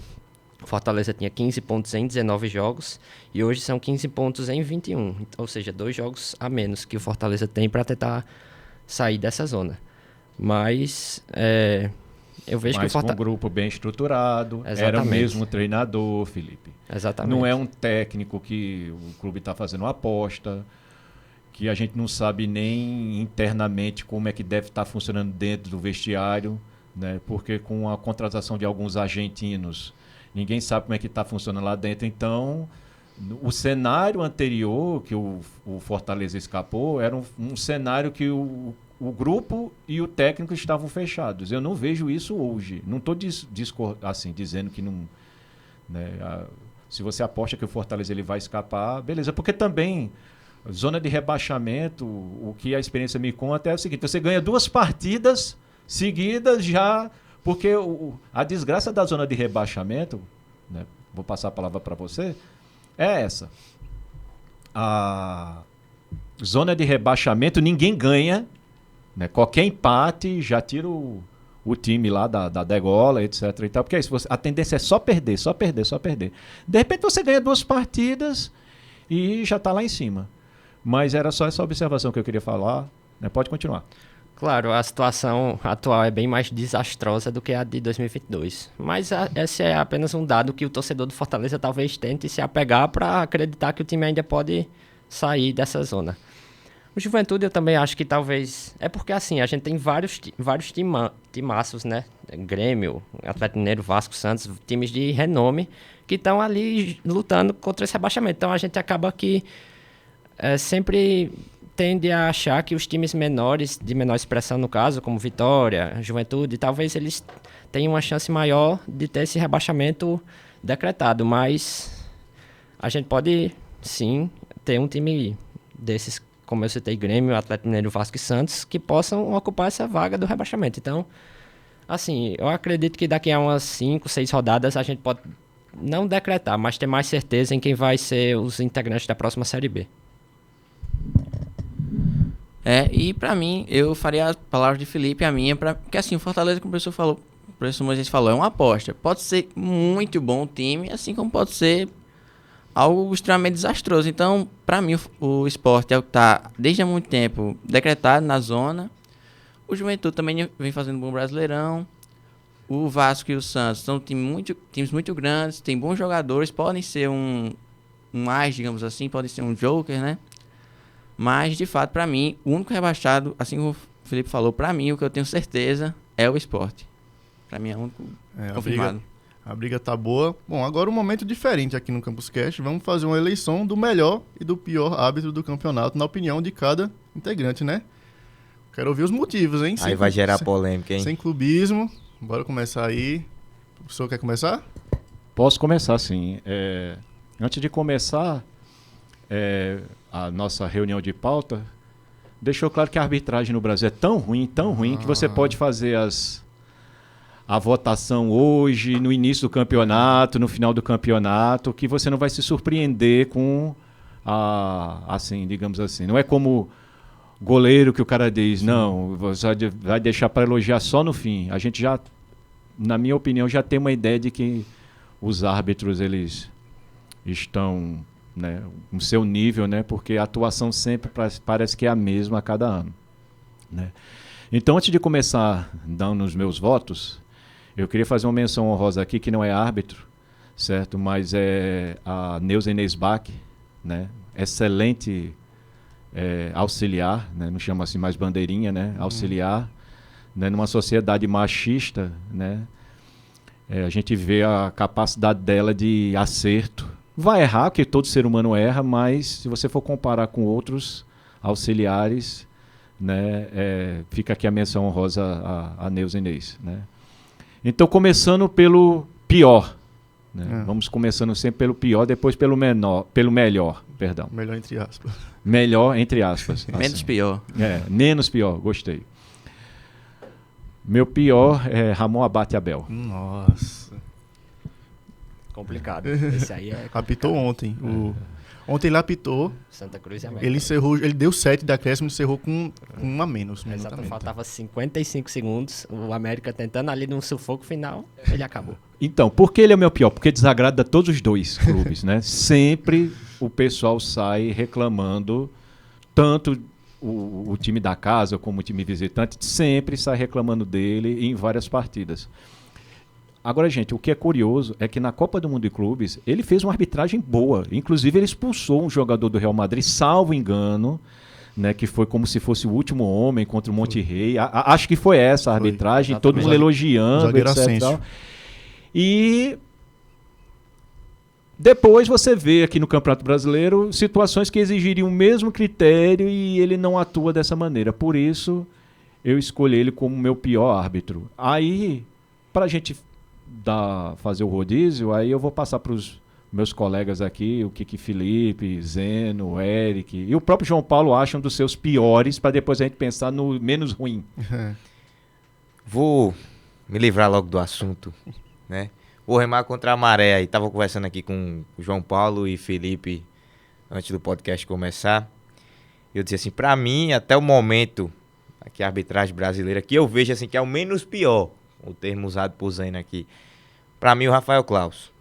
Fortaleza tinha 15 pontos em 19 jogos e hoje são 15 pontos em 21. Ou seja, 2 jogos a menos que o Fortaleza tem para tentar sair dessa zona. Mas eu vejo que o Fortaleza... com um grupo bem estruturado, Exatamente. Era o mesmo treinador, Felipe. Exatamente. Não é um técnico que o clube está fazendo uma aposta, que a gente não sabe nem internamente como é que deve estar funcionando dentro do vestiário, né? Porque com a contratação de alguns argentinos, ninguém sabe como é que está funcionando lá dentro. Então, o cenário anterior que o Fortaleza escapou era um cenário que o grupo e o técnico estavam fechados. Eu não vejo isso hoje. Não estou assim, dizendo que não... Né, se você aposta que o Fortaleza ele vai escapar, beleza. Porque também, zona de rebaixamento, o que a experiência me conta é o seguinte, você ganha 2 partidas seguidas já... Porque a desgraça da zona de rebaixamento, né, vou passar a palavra para você, é essa. A zona de rebaixamento ninguém ganha, né, qualquer empate já tira o time lá da degola, etc. E tal, porque é isso, a tendência é só perder, só perder, só perder. De repente você ganha 2 partidas e já está lá em cima. Mas era só essa observação que eu queria falar, né, pode continuar. Claro, a situação atual é bem mais desastrosa do que a de 2022. Mas esse é apenas um dado que o torcedor do Fortaleza talvez tente se apegar para acreditar que o time ainda pode sair dessa zona. O Juventude eu também acho que talvez... É porque assim, a gente tem vários timaços, né? Grêmio, Atlético Mineiro, Vasco, Santos, times de renome que estão ali lutando contra esse rebaixamento. Então a gente acaba que sempre... tende a achar que os times menores, de menor expressão no caso, como Vitória, Juventude, talvez eles tenham uma chance maior de ter esse rebaixamento decretado, mas a gente pode sim ter um time desses, como eu citei, Grêmio, Atlético Mineiro, Vasco e Santos, que possam ocupar essa vaga do rebaixamento. Então, assim, eu acredito que daqui a umas 5, 6 rodadas a gente pode não decretar, mas ter mais certeza em quem vai ser os integrantes da próxima Série B. E pra mim, eu faria as palavras de Felipe e a minha, porque assim, o Fortaleza, como o professor Moisés falou, é uma aposta. Pode ser muito bom o time, assim como pode ser algo extremamente desastroso. Então, pra mim, o Sport é o que tá, desde há muito tempo, decretado na zona. O Juventude também vem fazendo um bom Brasileirão. O Vasco e o Santos são times muito grandes, tem bons jogadores, podem ser um mais, digamos assim, podem ser um joker, né? Mas, de fato, pra mim, o único rebaixado, assim como o Felipe falou, pra mim, o que eu tenho certeza é o Sport. Pra mim é o único confirmado. A briga tá boa. Bom, agora um momento diferente aqui no Campus Cast. Vamos fazer uma eleição do melhor e do pior árbitro do campeonato, na opinião de cada integrante, né? Quero ouvir os motivos, hein? Aí vai gerar polêmica, hein? Sem clubismo. Bora começar aí. O professor quer começar? Posso começar, sim. Antes de começar a nossa reunião de pauta, deixou claro que a arbitragem no Brasil é tão ruim, que você pode fazer a votação hoje, no início do campeonato, no final do campeonato, que você não vai se surpreender com assim, digamos assim. Não é como goleiro que o cara diz, não, você vai deixar para elogiar só no fim. A gente já, na minha opinião, já tem uma ideia de que os árbitros, eles estão, né, no seu nível, né, porque a atuação sempre parece que é a mesma a cada ano, né? Então, antes de começar dando os meus votos, eu queria fazer uma menção honrosa aqui, que não é árbitro, certo? Mas é a Neuza Inês Bach, né? Excelente auxiliar, né? Não chama assim mais bandeirinha, né? Auxiliar, né? Numa sociedade machista, né? A gente vê a capacidade dela de acerto. Vai errar, porque todo ser humano erra, mas se você for comparar com outros auxiliares, né? Fica aqui a menção honrosa a Neuza Inês, né? Então, começando pelo pior, né? Vamos começando sempre pelo pior, depois pelo melhor, perdão. Melhor entre aspas. Melhor entre aspas. Menos assim. pior. Menos pior, gostei. Meu pior é Ramon Abate Abel. Nossa. Complicado. Esse aí é Apitou ontem. Ontem ele apitou, Santa Cruz e América. ele deu 7 de acréscimo e encerrou com 1 a menos. Exato, faltava 55 segundos, o América tentando ali num sufoco final, ele acabou. Então, por que ele é o meu pior? Porque desagrada todos os dois clubes, né? Sempre o pessoal sai reclamando, tanto o time da casa como o time visitante, sempre sai reclamando dele em várias partidas. Agora, gente, o que é curioso é que na Copa do Mundo de Clubes, ele fez uma arbitragem boa. Inclusive, ele expulsou um jogador do Real Madrid, salvo engano, né, que foi como se fosse o último homem contra o Monterrey. Acho que foi essa a arbitragem, todo mundo elogiando, etc. E depois você vê aqui no Campeonato Brasileiro situações que exigiriam o mesmo critério e ele não atua dessa maneira. Por isso, eu escolhi ele como meu pior árbitro. Aí, para a gente fazer o rodízio, aí eu vou passar para os meus colegas aqui, o que Felipe, Zeno, Eric e o próprio João Paulo acham dos seus piores, para depois a gente pensar no menos ruim. Vou me livrar logo do assunto, né? Vou remar contra a maré aí. Tava conversando aqui com o João Paulo e Felipe antes do podcast começar. Eu disse assim, para mim, até o momento, aqui a arbitragem brasileira, que eu vejo assim que é o menos pior, o termo usado por Zeno aqui, para mim o Rafael Claus.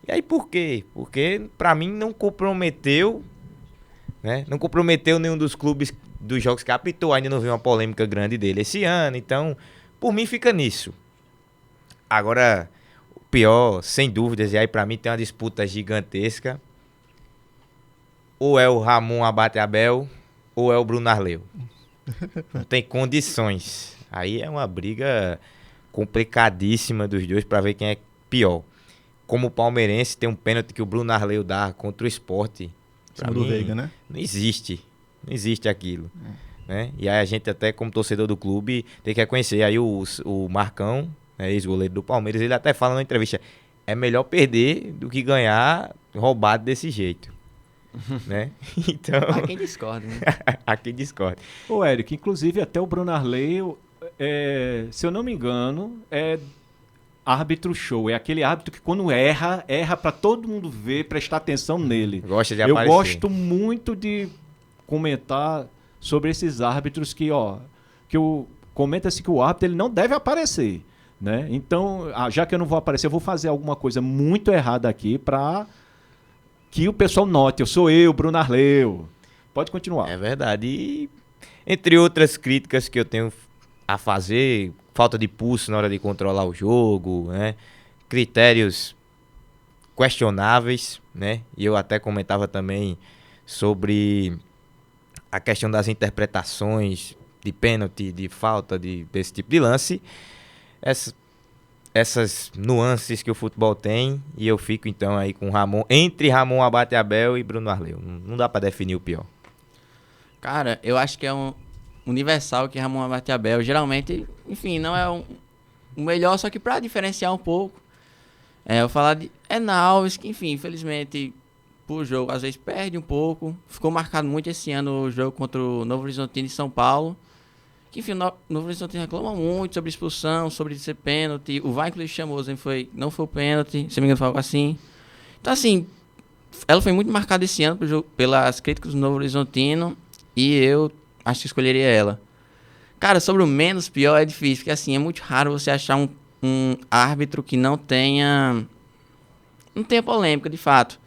E aí por quê? Porque para mim não comprometeu, né? Não comprometeu nenhum dos clubes dos jogos que apitou, ainda não vi uma polêmica grande dele esse ano, então por mim fica nisso. Agora, o pior, sem dúvidas, e aí pra mim tem uma disputa gigantesca, ou é o Ramon Abate Abel, ou é o Bruno Arleu. Não tem condições. Aí é uma briga complicadíssima dos dois pra ver quem é pior. Como o palmeirense, tem um pênalti que o Bruno Arleu dá contra o Sport. Pra mim, Veiga, né? não existe aquilo. Né? E aí a gente até, como torcedor do clube, tem que reconhecer. Aí o Marcão, né, ex-goleiro do Palmeiras, ele até fala na entrevista, é melhor perder do que ganhar roubado desse jeito. Né? Então... Há quem discorda, né? Há quem discorda. Ô, Eric, inclusive até o Bruno Arleu, se eu não me engano, é árbitro show. É aquele árbitro que quando erra pra todo mundo ver, prestar atenção nele. Gosta de Eu aparecer. gosto muito de comentar sobre esses árbitros que comenta-se que o árbitro ele não deve aparecer, né? Então, já que eu não vou aparecer, eu vou fazer alguma coisa muito errada aqui para que o pessoal note. Eu sou Bruno Arleu. Pode continuar. É verdade. E entre outras críticas que eu tenho a fazer, falta de pulso na hora de controlar o jogo, né? Critérios questionáveis, né? E eu até comentava também sobre a questão das interpretações de pênalti, de falta, desse tipo de lance. Essas nuances que o futebol tem, e eu fico então aí com entre Ramon Abate Abel e Bruno Arleu. Não dá pra definir o pior. Cara, eu acho que é um universal que Ramon Abate Abel. Geralmente, enfim, não é o melhor, só que pra diferenciar um pouco, Eu falar de Edna Alves, que enfim, infelizmente, por jogo, às vezes perde um pouco. Ficou marcado muito esse ano o jogo contra o Novo Horizontino em São Paulo. Que enfim, o Novo Horizontino reclama muito sobre expulsão, sobre ser pênalti. O VAR, inclusive, chamou, não foi o pênalti, se não me engano, foi algo assim. Então, assim, ela foi muito marcada esse ano pelas críticas do Novo Horizontino. E eu acho que escolheria ela. Cara, sobre o menos pior é difícil, porque assim, é muito raro você achar um árbitro que não tenha polêmica, de fato.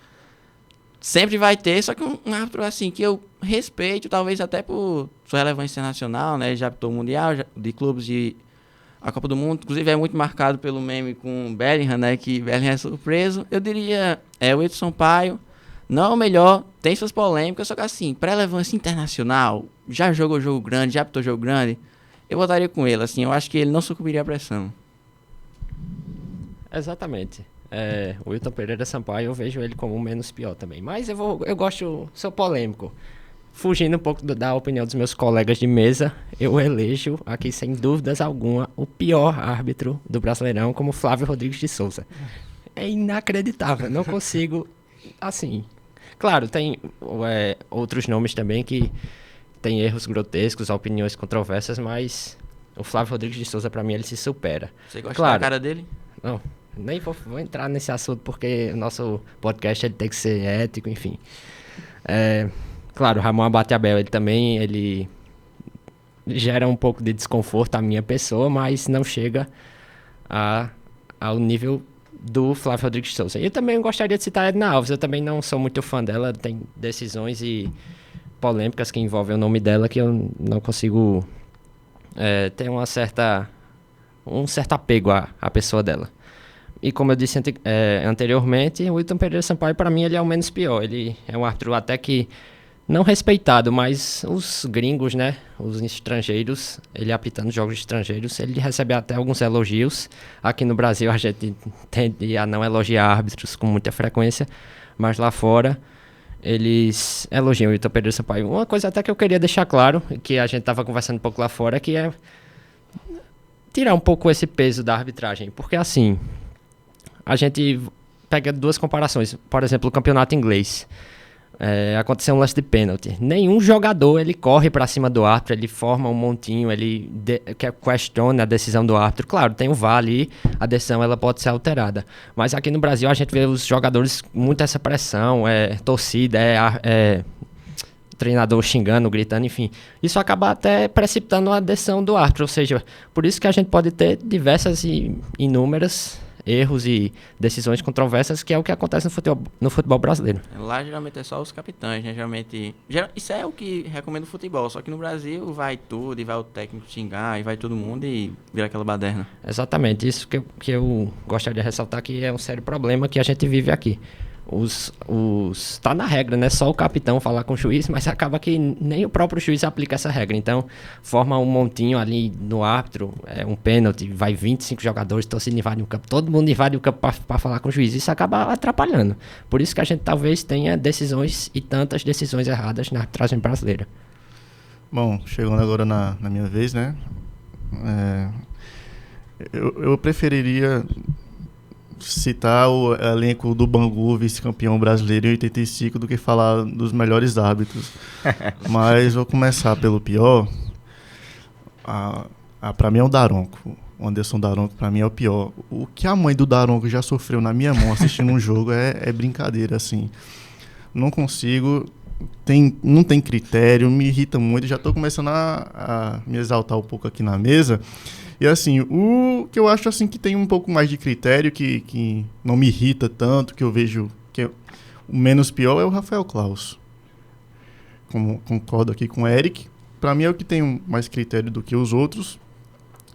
Sempre vai ter, só que um árbitro assim, que eu respeito, talvez até por sua relevância internacional, né? Já apitou o Mundial, de clubes de a Copa do Mundo. Inclusive é muito marcado pelo meme com o Bellingham, né? Que Bellingham é surpreso. Eu diria, o Wilton Sampaio. Não é o melhor, tem suas polêmicas, só que assim, pra relevância internacional, já jogou jogo grande, já apitou jogo grande, eu votaria com ele, assim, eu acho que ele não sucumbiria à pressão. Exatamente. O Wilton Pereira Sampaio, eu vejo ele como o menos pior também. Mas eu gosto, sou polêmico. Fugindo um pouco da opinião dos meus colegas de mesa, eu elejo aqui, sem dúvidas alguma, o pior árbitro do Brasileirão, como Flávio Rodrigues de Souza. É inacreditável, não consigo, assim... Claro, tem outros nomes também que tem erros grotescos, opiniões controversas, mas o Flávio Rodrigues de Souza, pra mim, ele se supera. Você gosta Claro, da cara dele? Não, nem vou entrar nesse assunto porque o nosso podcast ele tem que ser ético, enfim. Claro, o Ramon Abateabel, ele gera um pouco de desconforto à minha pessoa, mas não chega ao nível do Flávio Rodrigues de Souza. E eu também gostaria de citar a Edna Alves, eu também não sou muito fã dela, tem decisões e polêmicas que envolvem o nome dela que eu não consigo ter um certo apego à pessoa dela. E como eu disse anteriormente, o Wilton Pereira Sampaio, para mim, ele é o menos pior. Ele é um árbitro até que não respeitado, mas os gringos, né, os estrangeiros, ele apitando jogos estrangeiros, ele recebe até alguns elogios. Aqui no Brasil a gente tende a não elogiar árbitros com muita frequência, mas lá fora eles elogiam o Wilton Pereira Sampaio. Uma coisa até que eu queria deixar claro, que a gente estava conversando um pouco lá fora, que é tirar um pouco esse peso da arbitragem, porque assim, a gente pega duas comparações, por exemplo, o campeonato inglês. Aconteceu um lance de pênalti. Nenhum jogador ele corre para cima do árbitro, ele forma um montinho, ele questiona a decisão do árbitro. Claro, tem o VAR ali, a decisão ela pode ser alterada. Mas aqui no Brasil a gente vê os jogadores muito essa pressão, torcida, treinador xingando, gritando, enfim. Isso acaba até precipitando a decisão do árbitro. Ou seja, por isso que a gente pode ter diversas e inúmeras erros e decisões controversas, que é o que acontece no futebol brasileiro. Lá geralmente é só os capitães, né? Isso é o que recomenda o futebol, só que no Brasil vai tudo, e vai o técnico xingar, e vai todo mundo e vira aquela baderna. Exatamente, isso que eu gostaria de ressaltar, que é um sério problema que a gente vive aqui. Tá na regra, né? Só o capitão falar com o juiz, mas acaba que nem o próprio juiz aplica essa regra. Então, forma um montinho ali no árbitro, um pênalti, vai 25 jogadores, torcida invade o campo, todo mundo invade o campo para falar com o juiz. Isso acaba atrapalhando. Por isso que a gente talvez tenha decisões e tantas decisões erradas na arbitragem brasileira. Bom, chegando agora na minha vez, né? Eu preferiria citar o elenco do Bangu, vice-campeão brasileiro em 85, do que falar dos melhores árbitros. Mas vou começar pelo pior. Pra mim é o Daronco. O Anderson Daronco, pra mim, é o pior. O que a mãe do Daronco já sofreu na minha mão assistindo um jogo é brincadeira, assim. Não consigo, não tem critério, me irrita muito. Já tô começando a me exaltar um pouco aqui na mesa. E assim, o que eu acho assim que tem um pouco mais de critério, que não me irrita tanto, que eu vejo que o menos pior é o Rafael Claus. Concordo aqui com o Eric. Pra mim é o que tem mais critério do que os outros.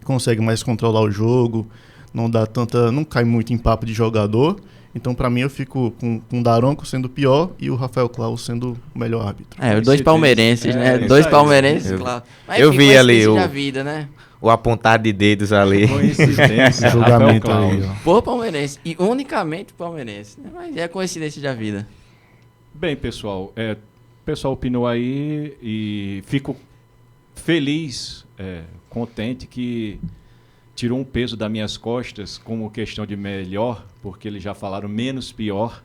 Consegue mais controlar o jogo, não cai muito em papo de jogador. Então, pra mim, eu fico com o Daronco sendo o pior e o Rafael Claus sendo o melhor árbitro. Os dois palmeirenses, né? Dois palmeirenses, claro. Mas, eu vi ali da vida, né? O apontar de dedos ali. Coincidência. Julgamento aí, ó. Por palmeirense. E unicamente palmeirense. Né? Mas é coincidência da vida. Bem, pessoal, o pessoal opinou aí e fico feliz, contente que tirou um peso das minhas costas como questão de melhor, porque eles já falaram menos pior,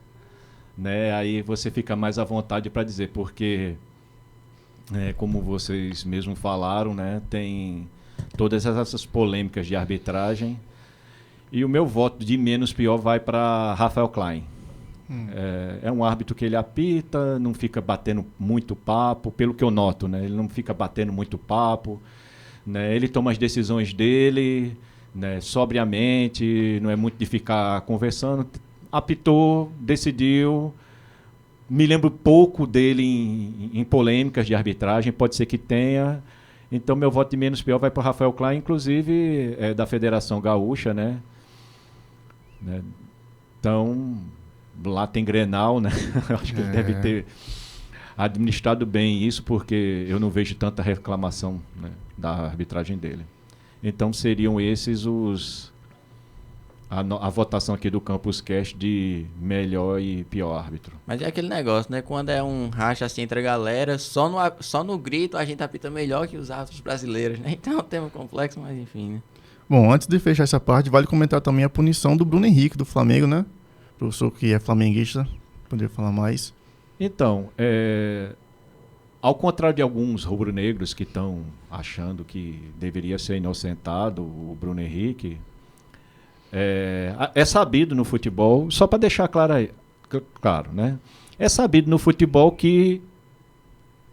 né? Aí você fica mais à vontade para dizer, porque, como vocês mesmos falaram, né? Tem todas essas polêmicas de arbitragem, e o meu voto de menos pior vai para Rafael Klein. É um árbitro que ele apita, não fica batendo muito papo, pelo que eu noto, né? Ele não fica batendo muito papo, né? Ele toma as decisões dele, né, sobriamente, não é muito de ficar conversando. Apitou, decidiu. Me lembro pouco dele em polêmicas de arbitragem, pode ser que tenha. Então, meu voto de menos pior vai para o Rafael Klein, inclusive da Federação Gaúcha, né? Então, lá tem Grenal, né? Acho que ele deve ter administrado bem isso, porque eu não vejo tanta reclamação, né, da arbitragem dele. Então seriam esses a votação aqui do Campus Cast de melhor e pior árbitro. Mas é aquele negócio, né? Quando é um racha assim entre a galera, só no grito a gente apita melhor que os árbitros brasileiros, né? Então é um tema complexo, mas enfim, né? Bom, antes de fechar essa parte, vale comentar também a punição do Bruno Henrique, do Flamengo, né? Professor que é flamenguista, poderia falar mais. Então, ao contrário de alguns rubro-negros que estão achando que deveria ser inocentado o Bruno Henrique, é sabido no futebol, só para deixar claro, né? É sabido no futebol que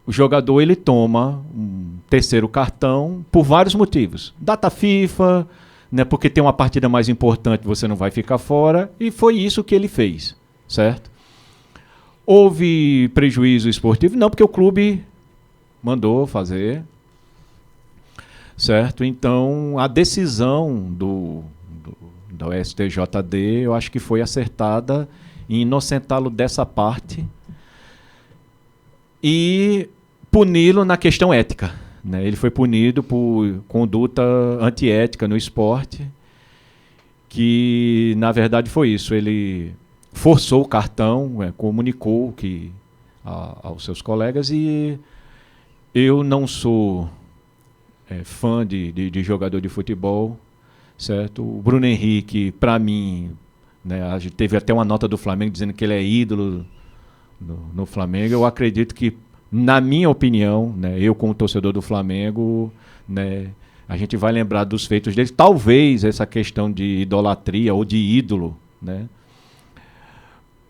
o jogador ele toma um terceiro cartão por vários motivos. Data FIFA, né? Porque tem uma partida mais importante, você não vai ficar fora, e foi isso que ele fez, certo? Houve prejuízo esportivo? Não, porque o clube mandou fazer, certo? Então, a decisão do STJD, eu acho que foi acertada em inocentá-lo dessa parte e puni-lo na questão ética, né? Ele foi punido por conduta antiética no esporte, que, na verdade, foi isso. Ele forçou o cartão, comunicou aos seus colegas, e eu não sou fã de jogador de futebol, certo? O Bruno Henrique, para mim, né, a gente teve até uma nota do Flamengo dizendo que ele é ídolo no Flamengo. Eu acredito que, na minha opinião, né, eu como torcedor do Flamengo, né, a gente vai lembrar dos feitos dele. Talvez essa questão de idolatria ou de ídolo, né,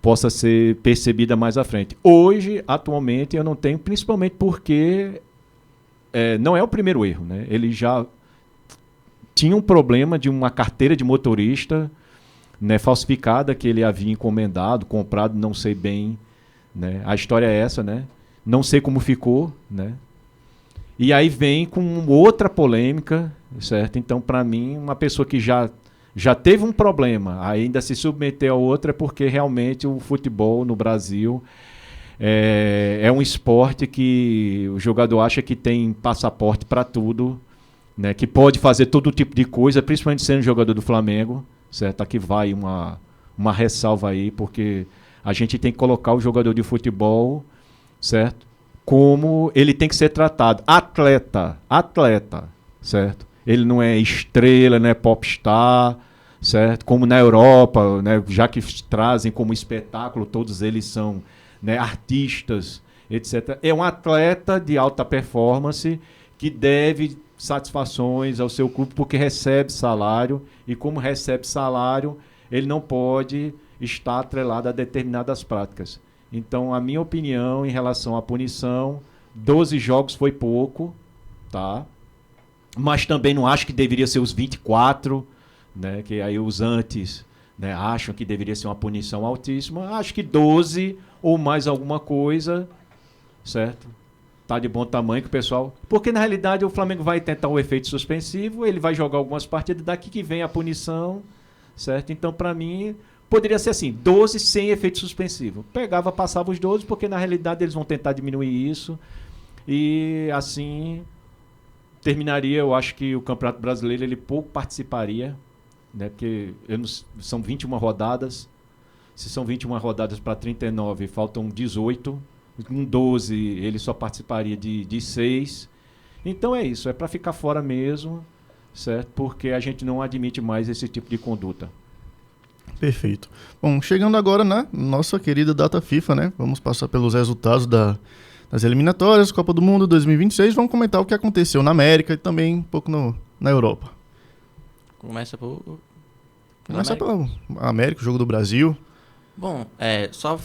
possa ser percebida mais à frente. Hoje, atualmente, eu não tenho, principalmente porque não é o primeiro erro, né? Ele já tinha um problema de uma carteira de motorista, né, falsificada, que ele havia encomendado, comprado, não sei bem, né? A história é essa, né? Não sei como ficou, né? E aí vem com outra polêmica, certo? Então, para mim, uma pessoa que já teve um problema, ainda se submeteu a outra, é porque realmente o futebol no Brasil é um esporte que o jogador acha que tem passaporte para tudo, né, que pode fazer todo tipo de coisa, principalmente sendo jogador do Flamengo, certo? Aqui vai uma ressalva aí, porque a gente tem que colocar o jogador de futebol, certo? Como ele tem que ser tratado. Atleta, certo? Ele não é estrela, não é popstar, certo? Como na Europa, né, já que trazem como espetáculo, todos eles são, né, artistas, etc. É um atleta de alta performance que deve satisfações ao seu clube porque recebe salário, e como recebe salário, ele não pode estar atrelado a determinadas práticas. Então, a minha opinião em relação à punição, 12 jogos foi pouco, tá? Mas também não acho que deveria ser os 24, né? Que aí os antes, né, acham que deveria ser uma punição altíssima. Acho que 12 ou mais alguma coisa, certo? Tá de bom tamanho que o pessoal... Porque, na realidade, o Flamengo vai tentar o efeito suspensivo, ele vai jogar algumas partidas, daqui que vem a punição, certo? Então, para mim, poderia ser assim, 12 sem efeito suspensivo. Pegava, passava os 12, porque, na realidade, eles vão tentar diminuir isso. E, assim, terminaria, eu acho que o Campeonato Brasileiro, ele pouco participaria, né? Porque são 21 rodadas. Se são 21 rodadas para 39, faltam 18. Com 12, ele só participaria de 6. Então é isso, é para ficar fora mesmo, certo? Porque a gente não admite mais esse tipo de conduta. Perfeito. Bom, chegando agora na nossa querida data FIFA, né? Vamos passar pelos resultados das eliminatórias, Copa do Mundo 2026. Vamos comentar o que aconteceu na América e também um pouco na Europa. Começa por... Começa pela América, o jogo do Brasil. Bom, só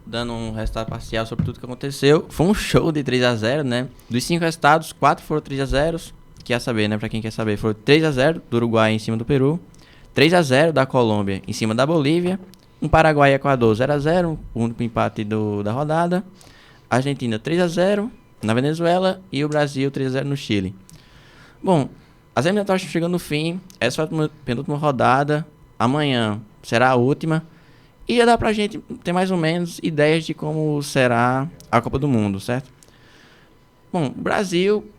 dando um resultado parcial sobre tudo que aconteceu. Foi um show de 3-0, né? Dos 5 resultados, 4 foram 3-0. Quer saber, né? Pra quem quer saber, foram 3-0 do Uruguai em cima do Peru. 3-0 da Colômbia em cima da Bolívia. Um Paraguai e Equador 0-0, o único empate da rodada. Argentina 3-0 na Venezuela e o Brasil 3-0 no Chile. Bom, as eliminatórias estão chegando no fim. Essa foi a penúltima rodada. Amanhã será a última. E já dá pra gente ter mais ou menos ideias de como será a Copa do Mundo, certo? Bom, o Brasil,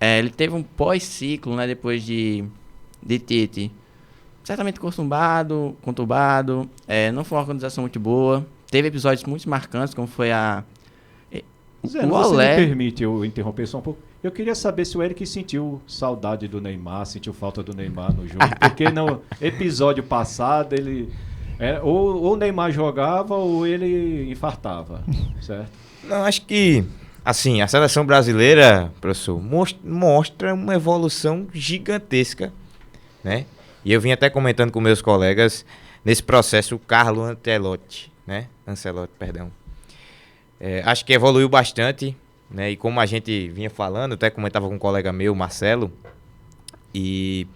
ele teve um pós-ciclo, né, depois de Tite. Certamente conturbado, não foi uma organização muito boa. Teve episódios muito marcantes, como foi Zé, o você Olé. me permite eu interromper só um pouco? Eu queria saber se o Eric sentiu saudade do Neymar, sentiu falta do Neymar no jogo. Porque no episódio passado ele... ou o Neymar jogava ou ele infartava, certo? Não, acho que, assim, a seleção brasileira, professor, mostra uma evolução gigantesca, né? E eu vim até comentando com meus colegas nesse processo o Carlo Ancelotti, né? Perdão. Acho que evoluiu bastante, né? E como a gente vinha falando, até comentava com um colega meu, Marcelo, e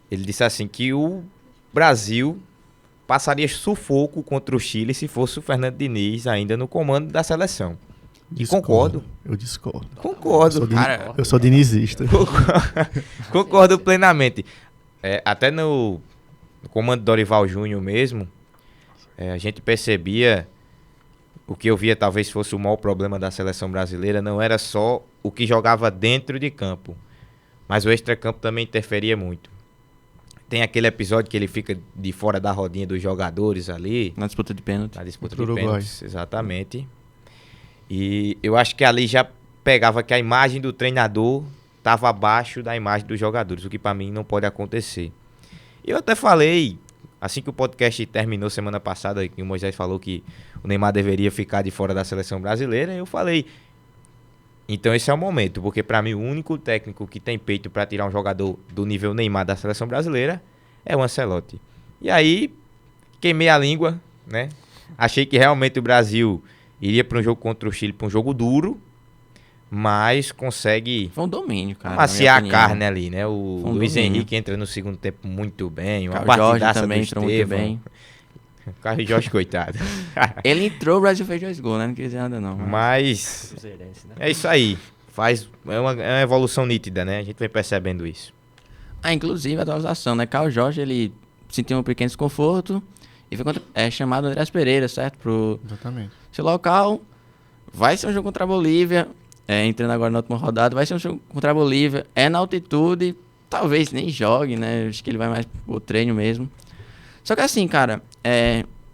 ele disse assim que o Brasil passaria sufoco contra o Chile se fosse o Fernando Diniz ainda no comando da seleção. E concordo. Eu discordo. Concordo, cara. Eu sou dinizista. Concordo plenamente. Até no comando do Dorival Júnior mesmo, a gente percebia o que eu via talvez fosse o maior problema da seleção brasileira, não era só o que jogava dentro de campo, mas o extracampo também interferia muito. Tem aquele episódio que ele fica de fora da rodinha dos jogadores ali. Na disputa de pênalti. Na disputa Contra de o Uruguai. pênaltis, exatamente. E eu acho que ali já pegava que a imagem do treinador estava abaixo da imagem dos jogadores, o que para mim não pode acontecer. E eu até falei, assim que o podcast terminou semana passada, que o Moisés falou que o Neymar deveria ficar de fora da seleção brasileira, eu falei, então esse é o momento, porque para mim o único técnico que tem peito para tirar um jogador do nível Neymar da seleção brasileira é o Ancelotti. E aí, queimei a língua, né? Achei que realmente o Brasil iria para um jogo contra o Chile, para um jogo duro, mas consegue Foi um domínio, cara. amaciar a carne ali, né? O Foi um Luiz domínio. Henrique entra no segundo tempo muito bem, uma O Jorge partidaça também do entrou muito Estevão. bem. O Carlos Jorge, coitado. Ele entrou, o Brasil fez 2 gols, né? Não quis dizer nada não. Mas Cruzeirense, né? é isso aí. É uma evolução nítida, né? A gente vem percebendo isso. Inclusive a atualização, né? Carlos Jorge, ele sentiu um pequeno desconforto e foi chamado Andrés Pereira, certo? Pro Exatamente. seu local. Vai ser um jogo contra a Bolívia. Entrando agora na última rodada, vai ser um jogo contra a Bolívia. É na altitude, talvez nem jogue, né? Acho que ele vai mais pro treino mesmo. Só que assim, cara,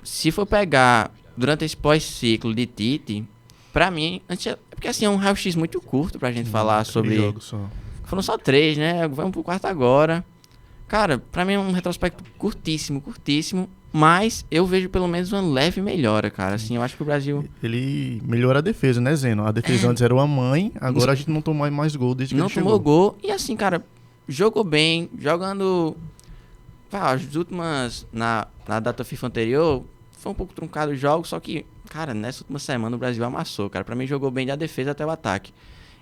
se for pegar durante esse pós-ciclo de Tite, pra mim, porque assim, é um raio-x muito curto pra gente falar sobre... Jogos só. Foram só 3, né? Vamos pro quarto agora. Cara, pra mim é um retrospecto curtíssimo, mas eu vejo pelo menos uma leve melhora, cara. Assim, eu acho que o Brasil Ele melhora a defesa, né, Zeno? A defesa antes era uma mãe, agora a gente não tomou mais gol desde que não ele tomou chegou. gol. E assim, cara, jogou bem, jogando... As últimas, na data FIFA anterior, foi um pouco truncado o jogo, só que, cara, nessa última semana o Brasil amassou, cara. Pra mim jogou bem da defesa até o ataque.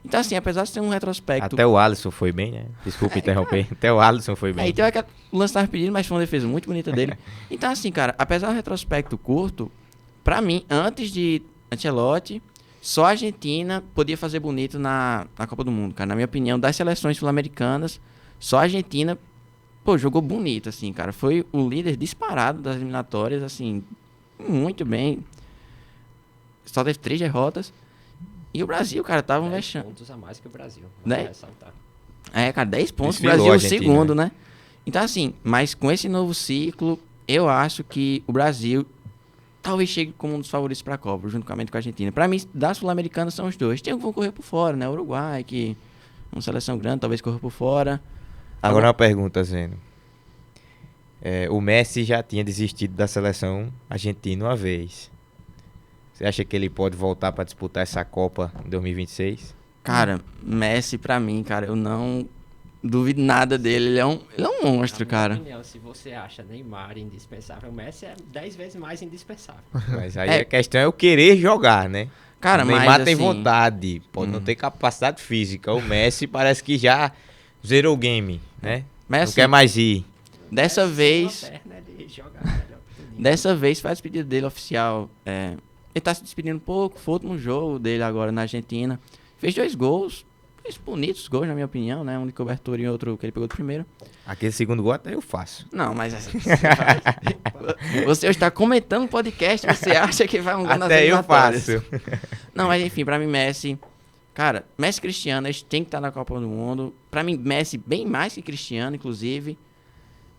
Então assim, apesar de ser um retrospecto... Até o Alisson foi bem, né? Desculpa interromper. Até o Alisson foi bem. Aí tem aquele lance que tava pedindo, mas foi uma defesa muito bonita dele. Então assim, cara, apesar do retrospecto curto, pra mim, antes de Ancelotti, só a Argentina podia fazer bonito na Copa do Mundo, cara. Na minha opinião, das seleções sul-americanas, só a Argentina, jogou bonito, assim, cara. Foi o líder disparado das eliminatórias, assim, muito bem. Só teve 3 derrotas. E o Brasil, cara, tava um 10 vexame. pontos a mais que o Brasil. Né? Vale ressaltar. Cara, 10 pontos. O Desfilou Brasil a o Argentina, segundo, né? Então, assim, mas com esse novo ciclo, eu acho que o Brasil talvez chegue como um dos favoritos pra Copa, juntamente com a Argentina. Pra mim, da Sul-Americana são os dois. Tem um que vão correr por fora, né? O Uruguai, que é uma seleção grande, talvez corra por fora. Agora uma pergunta, Zeno. O Messi já tinha desistido da seleção argentina uma vez. Você acha que ele pode voltar para disputar essa Copa em 2026? Cara, Messi pra mim, cara, eu não duvido nada dele. Ele é um monstro, Na cara. minha opinião, se você acha Neymar indispensável, o Messi é 10 vezes mais indispensável. Mas aí a questão é o querer jogar, né? Cara, o Neymar mas tem assim, vontade, pode não ter capacidade física. O Messi parece que já zerou o game, né? Mas Não assim, quer mais ir. dessa Messi, vez, uma perna, ele joga melhor que tudo. dessa vez faz o pedido dele oficial. Ele tá se despedindo um pouco, foi o último jogo dele agora na Argentina. Fez 2 gols, fez bonitos gols, na minha opinião, né? Um de cobertura e outro que ele pegou de primeiro. Aquele segundo gol até eu faço. Não, mas você está comentando o podcast, você acha que vai um gol nas Até eu eliminatórias. faço. Não, mas enfim, pra mim Messi... Cara, Messi e Cristiano, eles têm que estar na Copa do Mundo. Pra mim, Messi bem mais que Cristiano, inclusive.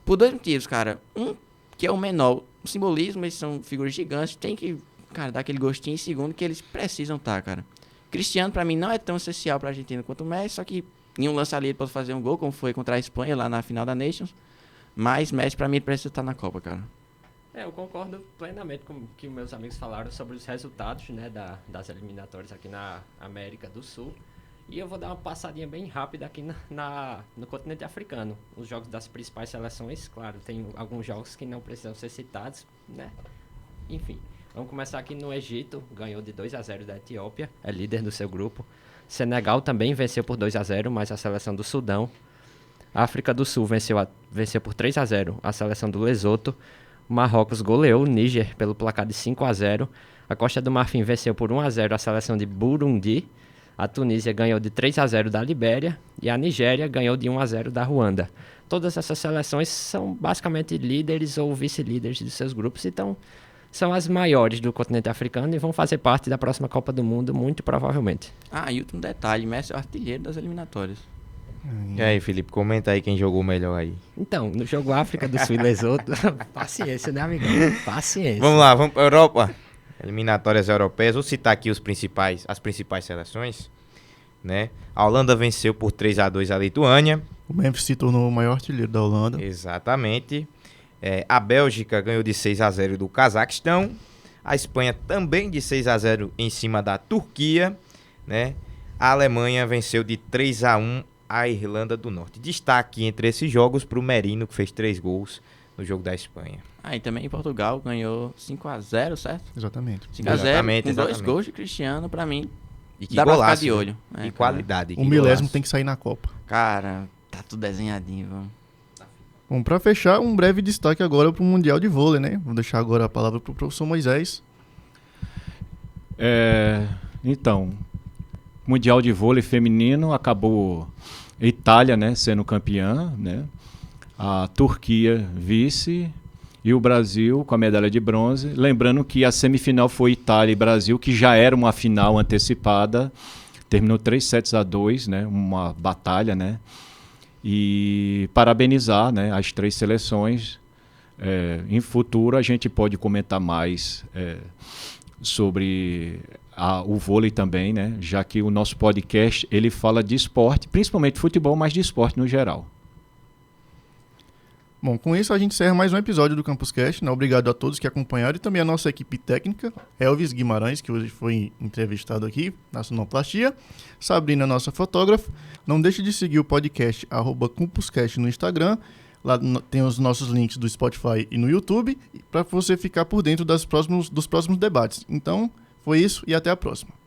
Por 2 motivos, cara. Um, que é o menor. O simbolismo, eles são figuras gigantes. Tem que, cara, dar aquele gostinho. E segundo, que eles precisam estar, cara. Cristiano, pra mim, não é tão essencial pra Argentina quanto o Messi. Só que em um lance ali ele pode fazer um gol, como foi contra a Espanha, lá na final da Nations. Mas Messi, pra mim, precisa estar na Copa, cara. Eu concordo plenamente com o que meus amigos falaram sobre os resultados, né, das eliminatórias aqui na América do Sul. E eu vou dar uma passadinha bem rápida aqui no continente africano. Os jogos das principais seleções, claro, tem alguns jogos que não precisam ser citados, né? Enfim, vamos começar aqui no Egito, ganhou de 2-0 da Etiópia, é líder do seu grupo. Senegal também venceu por 2-0, mas a seleção do Sudão. A África do Sul venceu por 3-0 a seleção do Lesoto. O Marrocos goleou o Níger pelo placar de 5-0. A Costa do Marfim venceu por 1-0 a seleção de Burundi. A Tunísia ganhou de 3-0 da Libéria. E a Nigéria ganhou de 1-0 da Ruanda. Todas essas seleções são basicamente líderes ou vice-líderes de seus grupos. Então, são as maiores do continente africano e vão fazer parte da próxima Copa do Mundo, muito provavelmente. Ah, e último detalhe, Messi é o artilheiro das eliminatórias. E aí, Felipe, comenta aí quem jogou melhor aí. Então, no jogo África do Sul e Lesoto, paciência, né, amigão? Paciência. Vamos lá, vamos para Europa. Eliminatórias europeias. Vou citar aqui as principais seleções, né? A Holanda venceu por 3-2 a Lituânia. O Memphis se tornou o maior artilheiro da Holanda. Exatamente. A Bélgica ganhou de 6-0 do Cazaquistão. A Espanha também de 6-0 em cima da Turquia, né? A Alemanha venceu de 3-1 a Irlanda do Norte. Destaque entre esses jogos para o Merino, que fez 3 gols no jogo da Espanha. Ah, e também Portugal ganhou 5-0, certo? Exatamente. 5-0, Exatamente, com 2 exatamente. gols de Cristiano, pra mim, E que dá pra ficar golaço, de né? olho. Que cara. qualidade. O milésimo tem que sair na Copa. Cara, tá tudo desenhadinho, vamos. Bom, para fechar, um breve destaque agora para o Mundial de Vôlei, né? Vou deixar agora a palavra para o professor Moisés. Então, Mundial de Vôlei feminino acabou Itália, né, sendo campeã, né? A Turquia vice e o Brasil com a medalha de bronze. Lembrando que a semifinal foi Itália e Brasil, que já era uma final antecipada. Terminou 3-2, né? Uma batalha, né? E parabenizar, né, as 3 seleções. Em futuro a gente pode comentar mais sobre o vôlei também, né? Já que o nosso podcast ele fala de esporte, principalmente futebol, mas de esporte no geral. Bom, com isso a gente encerra mais um episódio do Campus Cast, né? Obrigado a todos que acompanharam e também a nossa equipe técnica, Elvis Guimarães, que hoje foi entrevistado aqui na Sonoplastia, Sabrina, nossa fotógrafa. Não deixe de seguir o podcast @CampusCast no Instagram. Lá tem os nossos links do Spotify e no YouTube, para você ficar por dentro dos próximos debates. Então, foi isso e até a próxima.